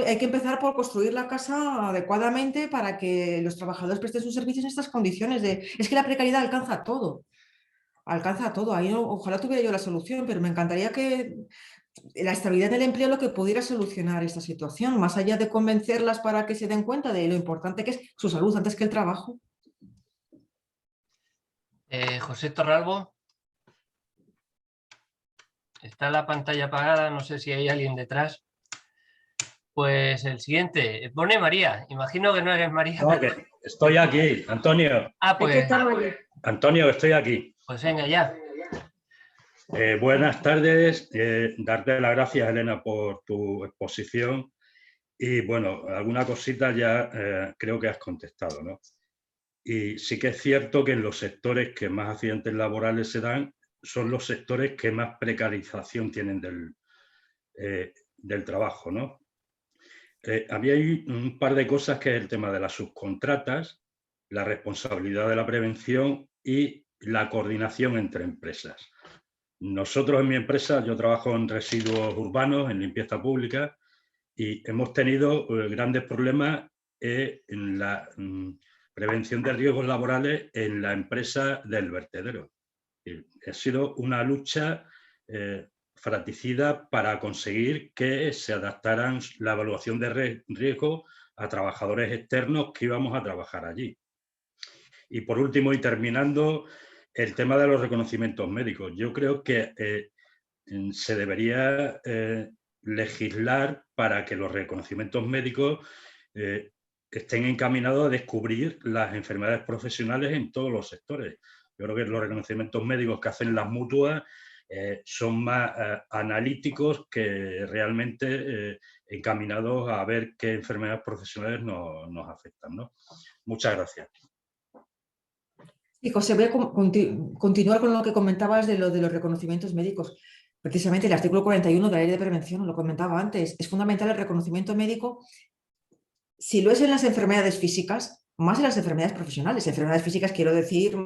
hay que empezar por construir la casa adecuadamente para que los trabajadores presten sus servicios en estas condiciones. Es que la precariedad alcanza todo. Alcanza todo. Ahí ojalá tuviera yo la solución, pero me encantaría que la estabilidad del empleo lo que pudiera solucionar esta situación, más allá de convencerlas para que se den cuenta de lo importante que es su salud antes que el trabajo. José Torralbo. Está la pantalla apagada, no sé si hay alguien detrás. Pues el siguiente, pone María. Imagino que no eres María. No, pero... que estoy aquí, Antonio. Pues... Antonio, estoy aquí. Pues venga, ya. Buenas tardes. Darte las gracias, Elena, por tu exposición. Y bueno, alguna cosita ya creo que has contestado, ¿no? Y sí que es cierto que en los sectores que más accidentes laborales se dan son los sectores que más precarización tienen del trabajo, ¿no? Había un par de cosas, que es el tema de las subcontratas, la responsabilidad de la prevención y la coordinación entre empresas. Nosotros en mi empresa, yo trabajo en residuos urbanos, en limpieza pública, y hemos tenido grandes problemas en la prevención de riesgos laborales en la empresa del vertedero. Ha sido una lucha fratricida para conseguir que se adaptaran la evaluación de riesgo a trabajadores externos que íbamos a trabajar allí. Y por último, y terminando, el tema de los reconocimientos médicos. Yo creo que se debería legislar para que los reconocimientos médicos estén encaminados a descubrir las enfermedades profesionales en todos los sectores. Yo creo que los reconocimientos médicos que hacen las mutuas son más analíticos que realmente encaminados a ver qué enfermedades profesionales nos afectan, ¿no? Muchas gracias. Y José, voy a continuar con lo que comentabas de los reconocimientos médicos. Precisamente el artículo 41 de la Ley de Prevención, lo comentaba antes, es fundamental el reconocimiento médico. Si lo es en las enfermedades físicas, más en las enfermedades profesionales. Enfermedades físicas quiero decir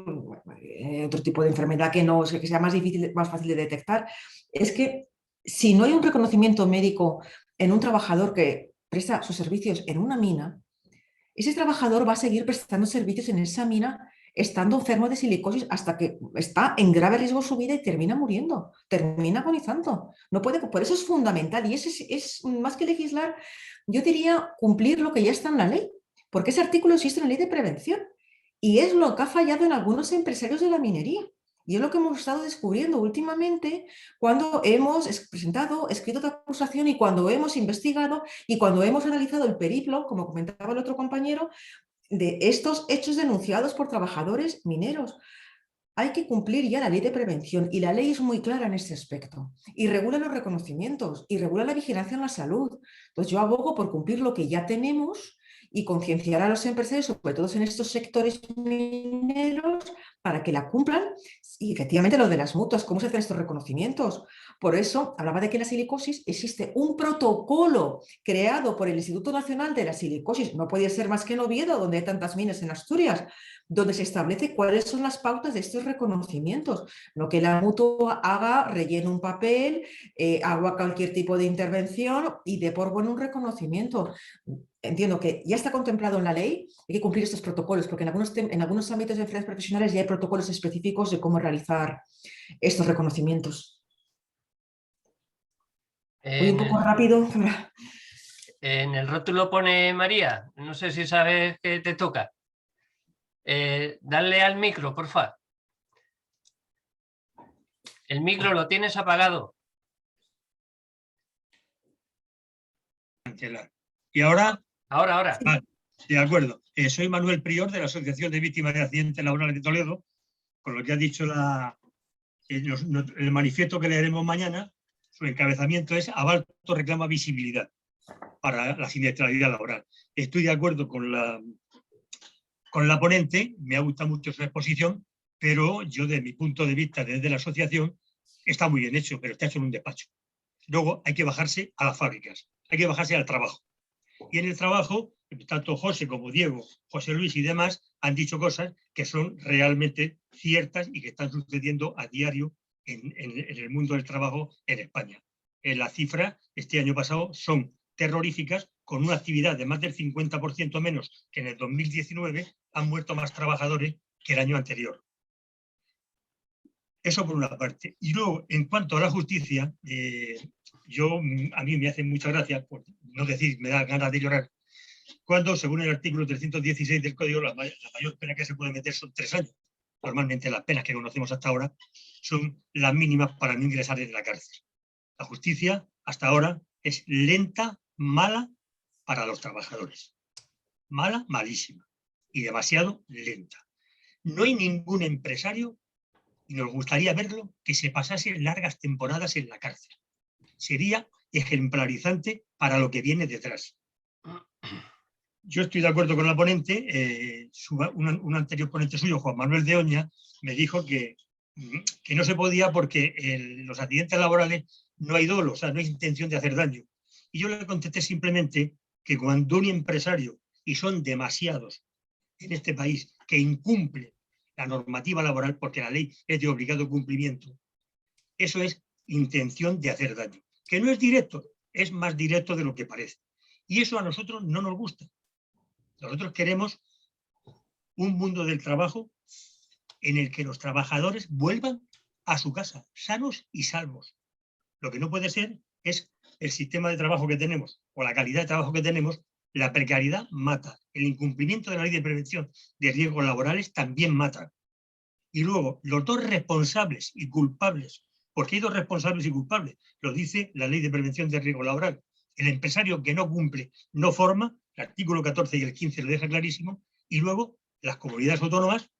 otro tipo de enfermedad que sea más fácil de detectar. Es que si no hay un reconocimiento médico en un trabajador que presta sus servicios en una mina, ese trabajador va a seguir prestando servicios en esa mina estando enfermo de silicosis hasta que está en grave riesgo su vida y termina muriendo, termina agonizando. No puede, por eso es fundamental, y es más que legislar, yo diría cumplir lo que ya está en la ley, porque ese artículo existe en la Ley de Prevención y es lo que ha fallado en algunos empresarios de la minería. Y es lo que hemos estado descubriendo últimamente cuando hemos presentado escritos de acusación y cuando hemos investigado y cuando hemos analizado el periplo, como comentaba el otro compañero, de estos hechos denunciados por trabajadores mineros. Hay que cumplir ya la Ley de Prevención y la ley es muy clara en este aspecto y regula los reconocimientos y regula la vigilancia en la salud. Entonces yo abogo por cumplir lo que ya tenemos y concienciar a los empresarios, sobre todo en estos sectores mineros, para que la cumplan. Y efectivamente lo de las mutuas, ¿cómo se hacen estos reconocimientos? Por eso hablaba de que en la silicosis existe un protocolo creado por el Instituto Nacional de la Silicosis, no podía ser más que en Oviedo, donde hay tantas minas en Asturias, donde se establece cuáles son las pautas de estos reconocimientos. No que la mutua haga, rellene un papel, haga cualquier tipo de intervención y dé por bueno un reconocimiento. Entiendo que ya está contemplado en la ley, hay que cumplir estos protocolos, porque en algunos ámbitos de enfermedades profesionales ya hay protocolos específicos de cómo realizar estos reconocimientos. Voy un poco rápido. En el rótulo pone María, no sé si sabes que te toca. Dale al micro, por favor. El micro lo tienes apagado. ¿Y ahora? Ahora. Vale, de acuerdo. Soy Manuel Prior, de la Asociación de Víctimas de Accidentes Laborales de Toledo. Con lo que ha dicho el manifiesto que leeremos mañana, su encabezamiento es: Abalto reclama visibilidad para la siniestralidad laboral. Estoy de acuerdo con la ponente, me ha gustado mucho su exposición, pero yo, desde mi punto de vista, desde la asociación, está muy bien hecho, pero está hecho en un despacho. Luego hay que bajarse a las fábricas, hay que bajarse al trabajo. Y en el trabajo, tanto José como Diego, José Luis y demás han dicho cosas que son realmente ciertas y que están sucediendo a diario en el mundo del trabajo en España. Las cifras este año pasado son terroríficas, con una actividad de más del 50% menos que en el 2019, han muerto más trabajadores que el año anterior. Eso por una parte. Y luego, en cuanto a la justicia, a mí me hace mucha gracia, por no decir, me da ganas de llorar, cuando, según el artículo 316 del Código, la mayor pena que se puede meter son 3 años. Normalmente las penas que conocemos hasta ahora son las mínimas para no ingresar en la cárcel. La justicia, hasta ahora, es lenta, mala para los trabajadores. Mala, malísima. Y demasiado lenta. No hay ningún empresario, y nos gustaría verlo, que se pasase largas temporadas en la cárcel. Sería ejemplarizante para lo que viene detrás. Yo estoy de acuerdo con la ponente. Un anterior ponente suyo, Juan Manuel de Oña, me dijo que no se podía porque los accidentes laborales no hay dolo, o sea, no hay intención de hacer daño. Y yo le contesté simplemente que cuando un empresario, y son demasiados en este país, que incumple la normativa laboral, porque la ley es de obligado cumplimiento, eso es intención de hacer daño. Que no es directo, es más directo de lo que parece. Y eso a nosotros no nos gusta. Nosotros queremos un mundo del trabajo en el que los trabajadores vuelvan a su casa, sanos y salvos. Lo que no puede ser es el sistema de trabajo que tenemos o la calidad de trabajo que tenemos. La precariedad mata. El incumplimiento de la ley de prevención de riesgos laborales también mata. Y luego, los dos responsables y culpables, porque hay dos responsables y culpables, lo dice la ley de prevención de riesgo laboral. El empresario que no cumple, no forma, el artículo 14 y el 15 lo deja clarísimo, y luego las comunidades autónomas,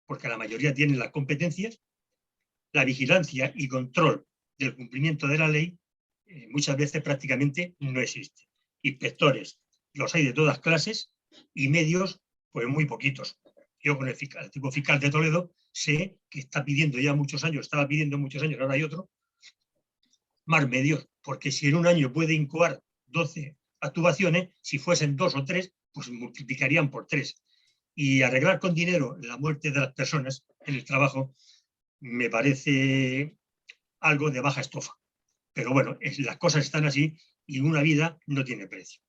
porque la mayoría tienen las competencias, la vigilancia y control del cumplimiento de la ley muchas veces prácticamente no existe. Inspectores los hay de todas clases y medios pues muy poquitos. Yo con el tipo fiscal de Toledo sé que está pidiendo ya muchos años, estaba pidiendo muchos años, ahora hay otro, más medios, porque si en un año puede incoar 12 actuaciones, si fuesen 2 o 3, pues multiplicarían por 3. Y arreglar con dinero la muerte de las personas en el trabajo me parece algo de baja estofa. Pero bueno, las cosas están así y una vida no tiene precio.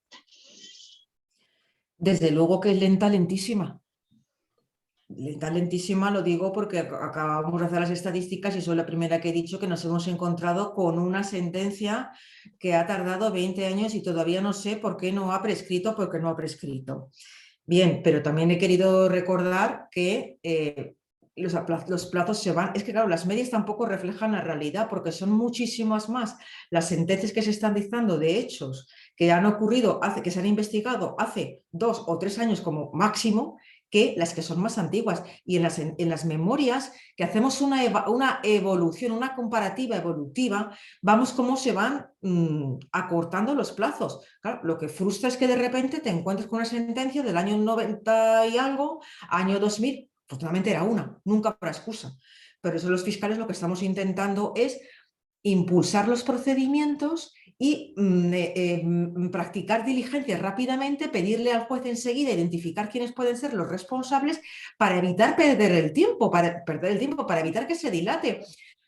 Desde luego que es lenta, lentísima. Lenta, lentísima, lo digo porque acabamos de hacer las estadísticas y soy la primera que he dicho que nos hemos encontrado con una sentencia que ha tardado 20 años y todavía no sé por qué no ha prescrito, porque no ha prescrito. Bien, pero también he querido recordar que los plazos se van. Es que claro, las medias tampoco reflejan la realidad porque son muchísimas más las sentencias que se están dictando de hechos que han ocurrido, que se han investigado hace 2 o 3 años como máximo, que las que son más antiguas. Y en las memorias que hacemos una evolución, una comparativa evolutiva, vamos cómo se van acortando los plazos. Claro, lo que frustra es que de repente te encuentres con una sentencia del año 90 y algo, año 2000, afortunadamente era una, nunca para excusa. Pero eso los fiscales lo que estamos intentando es impulsar los procedimientos y practicar diligencias rápidamente, pedirle al juez enseguida identificar quiénes pueden ser los responsables para evitar perder el tiempo, para evitar que se dilate.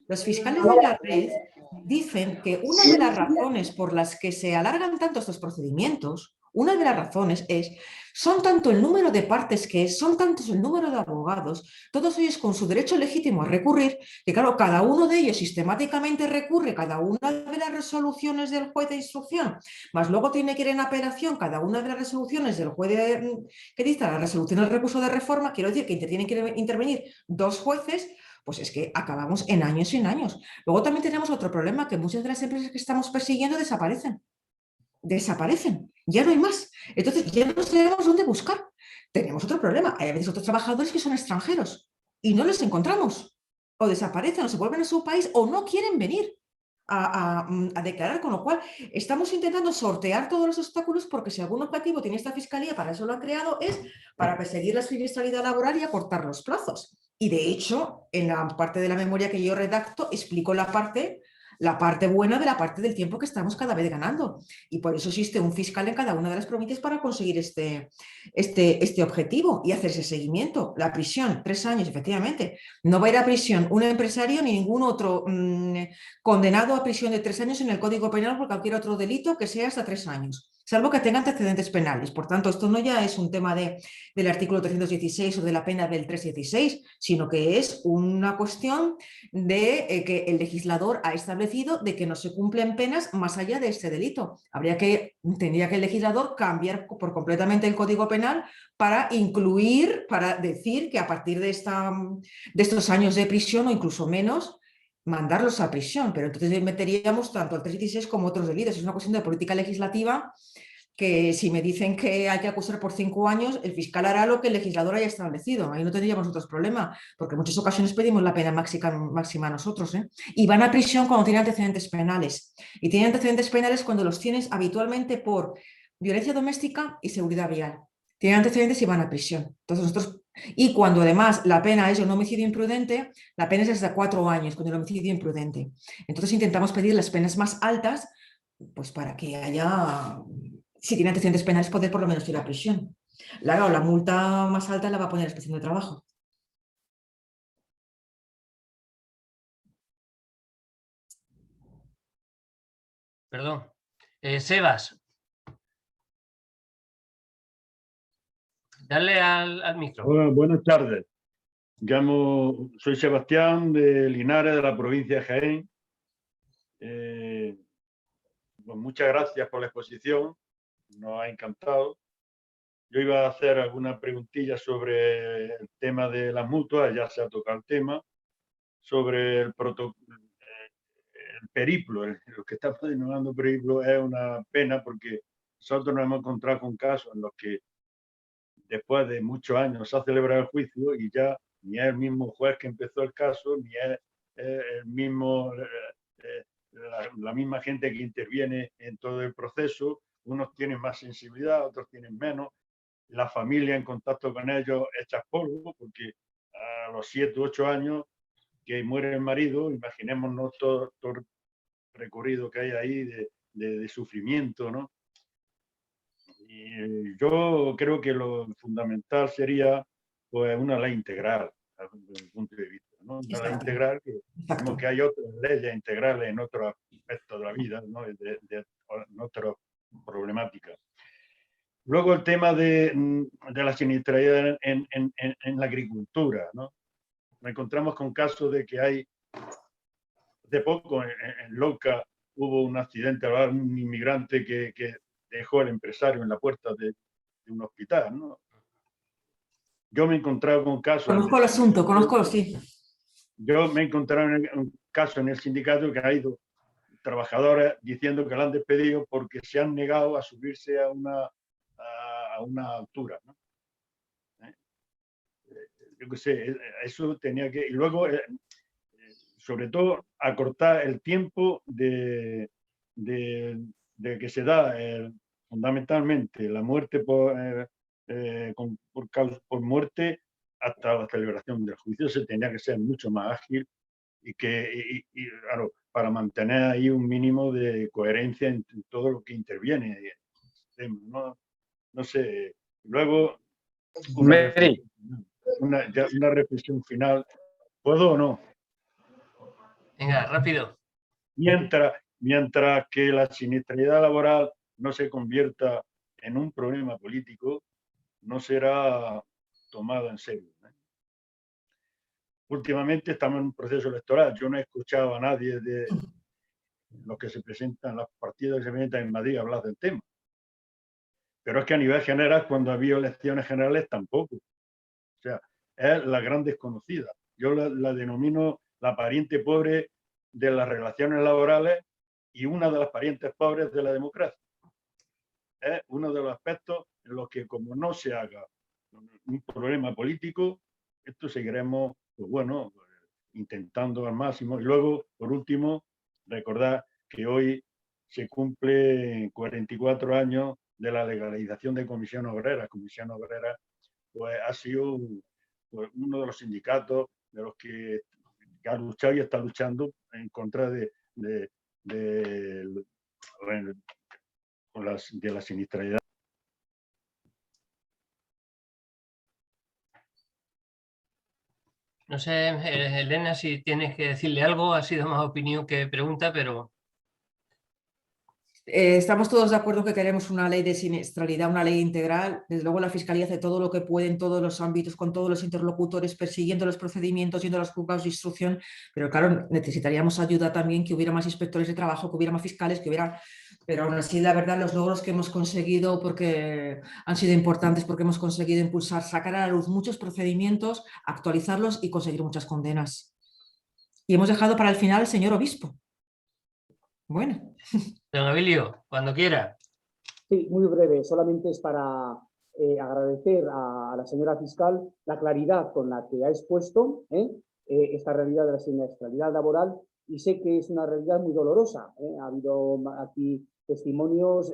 Los fiscales de la red dicen que una de las razones por las que se alargan tanto estos procedimientos, una de las razones son tanto el número de partes que son tantos el número de abogados, todos ellos con su derecho legítimo a recurrir, que claro, cada uno de ellos sistemáticamente recurre cada una de las resoluciones del juez de instrucción, más luego tiene que ir en apelación cada una de las resoluciones del juez que dicta la resolución del recurso de reforma, quiero decir que tienen que intervenir dos jueces, pues es que acabamos en años y en años. Luego también tenemos otro problema, que muchas de las empresas que estamos persiguiendo desaparecen. Ya no hay más. Entonces ya no sabemos dónde buscar. Tenemos otro problema. Hay a veces otros trabajadores que son extranjeros y no les encontramos. O desaparecen, o se vuelven a su país, o no quieren venir a declarar, con lo cual estamos intentando sortear todos los obstáculos, porque si algún objetivo tiene esta fiscalía, para eso lo ha creado, es para perseguir la siniestralidad laboral y acortar los plazos. Y de hecho, en la parte de la memoria que yo redacto, explico la parte buena de la parte del tiempo que estamos cada vez ganando. Y por eso existe un fiscal en cada una de las provincias para conseguir este objetivo y hacer ese seguimiento. La prisión, 3 años, efectivamente. No va a ir a prisión un empresario ni ningún otro condenado a prisión de 3 años en el Código Penal por cualquier otro delito que sea hasta 3 años, salvo que tenga antecedentes penales. Por tanto, esto no ya es un tema del artículo 316 o de la pena del 316, sino que es una cuestión de que el legislador ha establecido de que no se cumplen penas más allá de este delito. Tendría que el legislador cambiar por completamente el Código Penal para incluir, para decir que a partir de estos años de prisión o incluso menos, mandarlos a prisión, pero entonces meteríamos tanto el 316 como otros delitos. Es una cuestión de política legislativa que si me dicen que hay que acusar por 5 años, el fiscal hará lo que el legislador haya establecido. Ahí no tendríamos otros problemas, porque en muchas ocasiones pedimos la pena máxima nosotros. Y van a prisión cuando tienen antecedentes penales. Y tienen antecedentes penales cuando los tienes habitualmente por violencia doméstica y seguridad vial. Tienen antecedentes y van a prisión. Entonces y cuando además la pena es un homicidio imprudente, la pena es hasta 4 años con el homicidio imprudente. Entonces intentamos pedir las penas más altas, pues para que haya, si tiene antecedentes penales, poder por lo menos ir a prisión. La multa más alta la va a poner la Inspección de Trabajo. Perdón. Sebas. Dale al micro. Hola, buenas tardes. Soy Sebastián de Linares, de la provincia de Jaén. Pues muchas gracias por la exposición, nos ha encantado. Yo iba a hacer alguna preguntilla sobre el tema de las mutuas, ya se ha tocado el tema, sobre el periplo, lo que estamos denominando periplo es una pena porque nosotros nos hemos encontrado con casos en los que después de muchos años se ha celebrado el juicio y ya ni es el mismo juez que empezó el caso, ni es el mismo, la misma gente que interviene en todo el proceso. Unos tienen más sensibilidad, otros tienen menos. La familia en contacto con ellos echa polvo, porque a los 7 u 8 años que muere el marido, imaginémonos todo el recorrido que hay ahí de sufrimiento, ¿no? Y yo creo que lo fundamental sería pues una ley integral, desde mi punto de vista, ¿no? Una ley integral, como que hay otras leyes integrales en otros aspectos de la vida, ¿no? En otras problemáticas. Luego el tema de la siniestralidad en la agricultura, ¿no? Nos encontramos con casos de que hay, de poco en Loca hubo un accidente, un inmigrante que dejó al empresario en la puerta de un hospital, ¿no? Yo me he encontrado con casos... Conozco el asunto, sí. Yo me he encontrado en un caso en el sindicato que ha ido trabajadores diciendo que lo han despedido porque se han negado a subirse a una altura, ¿no? yo qué sé, eso tenía que... Y luego, sobre todo, acortar el tiempo de que se da fundamentalmente la muerte por muerte hasta la celebración del juicio. Se tenía que ser mucho más ágil y claro, para mantener ahí un mínimo de coherencia en todo lo que interviene. No sé. Luego, una reflexión final. ¿Puedo o no? Venga, rápido. Mientras que la siniestralidad laboral no se convierta en un problema político, no será tomada en serio. Últimamente estamos en un proceso electoral. Yo no he escuchado a nadie de los que se presentan, los partidos que se presentan en Madrid, hablar del tema. Pero es que a nivel general, cuando ha habido elecciones generales, tampoco. O sea, es la gran desconocida. Yo la denomino la pariente pobre de las relaciones laborales y una de las parientes pobres de la democracia. Es uno de los aspectos en los que, como no se haga un problema político, esto seguiremos, pues bueno, intentando al máximo. Y luego, por último, recordar que hoy se cumple 44 años de la legalización de Comisión Obrera. Comisión Obrera pues, ha sido uno de los sindicatos de los que ha luchado y está luchando en contra de la siniestralidad. No sé, Elena, si tienes que decirle algo, ha sido más opinión que pregunta, pero... Estamos todos de acuerdo que queremos una ley de siniestralidad, una ley integral. Desde luego la Fiscalía hace todo lo que puede en todos los ámbitos, con todos los interlocutores, persiguiendo los procedimientos, yendo a los juzgados de instrucción, pero claro, necesitaríamos ayuda también, que hubiera más inspectores de trabajo, que hubiera más fiscales, que hubiera... Pero aún así, la verdad, los logros que hemos conseguido porque han sido importantes, porque hemos conseguido impulsar, sacar a la luz muchos procedimientos, actualizarlos y conseguir muchas condenas. Y hemos dejado para el final al señor obispo. Bueno. Don Abilio, cuando quiera. Sí, muy breve. Solamente es para agradecer a la señora fiscal la claridad con la que ha expuesto esta realidad de la siniestralidad laboral, y sé que es una realidad muy dolorosa. Ha habido aquí testimonios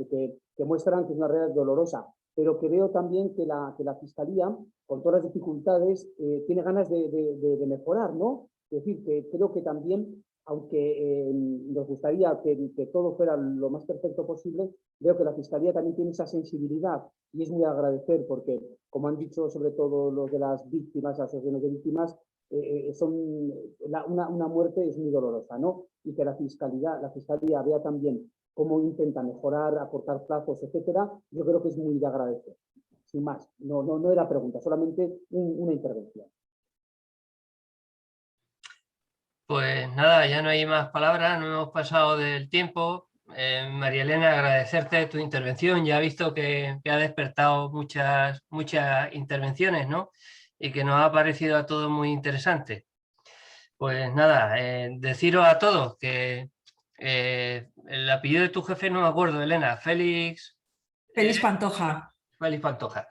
que muestran que es una realidad dolorosa, pero que veo también que la Fiscalía, con todas las dificultades, tiene ganas de mejorar, ¿no? Es decir, que creo que también, aunque nos gustaría que todo fuera lo más perfecto posible, veo que la Fiscalía también tiene esa sensibilidad, y es muy a agradecer porque, como han dicho sobre todo los de las víctimas, las asociaciones de víctimas, una muerte es muy dolorosa, ¿no? Y que la Fiscalía vea también cómo intenta mejorar, acortar plazos, etcétera, yo creo que es muy de agradecer. Sin más, no era pregunta, solamente una intervención. Pues nada, ya no hay más palabras, no hemos pasado del tiempo. María Elena, agradecerte tu intervención. Ya he visto que ha despertado muchas intervenciones, ¿no? Y que nos ha parecido a todos muy interesante. Pues nada, deciros a todos que el apellido de tu jefe no me acuerdo, Elena, Félix Pantoja. Félix Pantoja.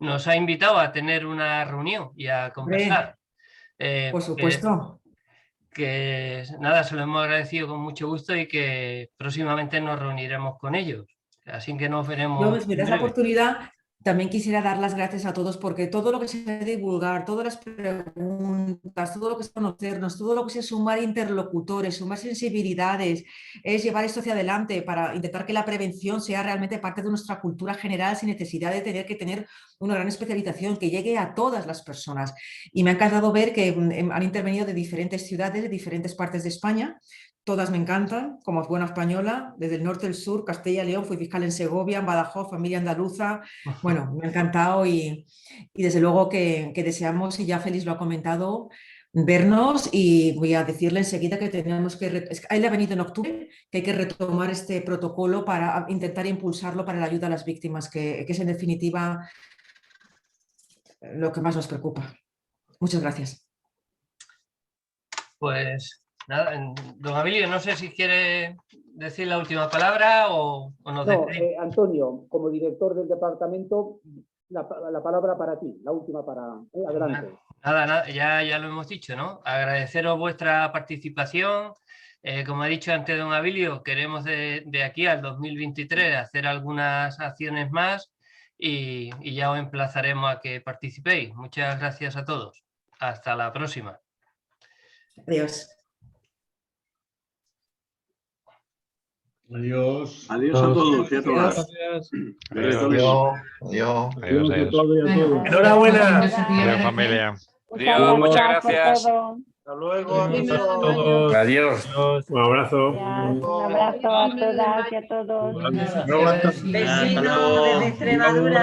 Nos ha invitado a tener una reunión y a conversar. Por supuesto. Que nada, se lo hemos agradecido con mucho gusto y que próximamente nos reuniremos con ellos. Así que nos veremos. Yo, me das la oportunidad, también quisiera dar las gracias a todos, porque todo lo que sea divulgar, todas las preguntas, todo lo que es conocernos, todo lo que sea sumar interlocutores, sumar sensibilidades, es llevar esto hacia adelante para intentar que la prevención sea realmente parte de nuestra cultura general, sin necesidad de tener que tener una gran especialización, que llegue a todas las personas. Y me ha encantado ver que han intervenido de diferentes ciudades, de diferentes partes de España. Todas me encantan, como buena española, desde el norte, el sur, Castilla y León, fui fiscal en Segovia, en Badajoz, familia andaluza. Bueno, me ha encantado y desde luego que deseamos, y ya Félix lo ha comentado, vernos, y voy a decirle enseguida que tenemos que... Él ha venido en octubre, que hay que retomar este protocolo para intentar impulsarlo para la ayuda a las víctimas, que es en definitiva lo que más nos preocupa. Muchas gracias. Pues... nada, don Abilio, no sé si quiere decir la última palabra o nos despedimos. Antonio, como director del departamento, la palabra para ti, la última para... adelante. Nada, ya lo hemos dicho, ¿no? Agradeceros vuestra participación. Como ha dicho antes don Abilio, queremos de aquí al 2023 hacer algunas acciones más y ya os emplazaremos a que participéis. Muchas gracias a todos. Hasta la próxima. Adiós. Adiós. Adiós a todos y a todas. Adiós. Enhorabuena. Adiós, familia. Adiós, muchas gracias. Hasta luego. Adiós. Un abrazo. Un abrazo a todas y a todos. Besinos desde Extremadura.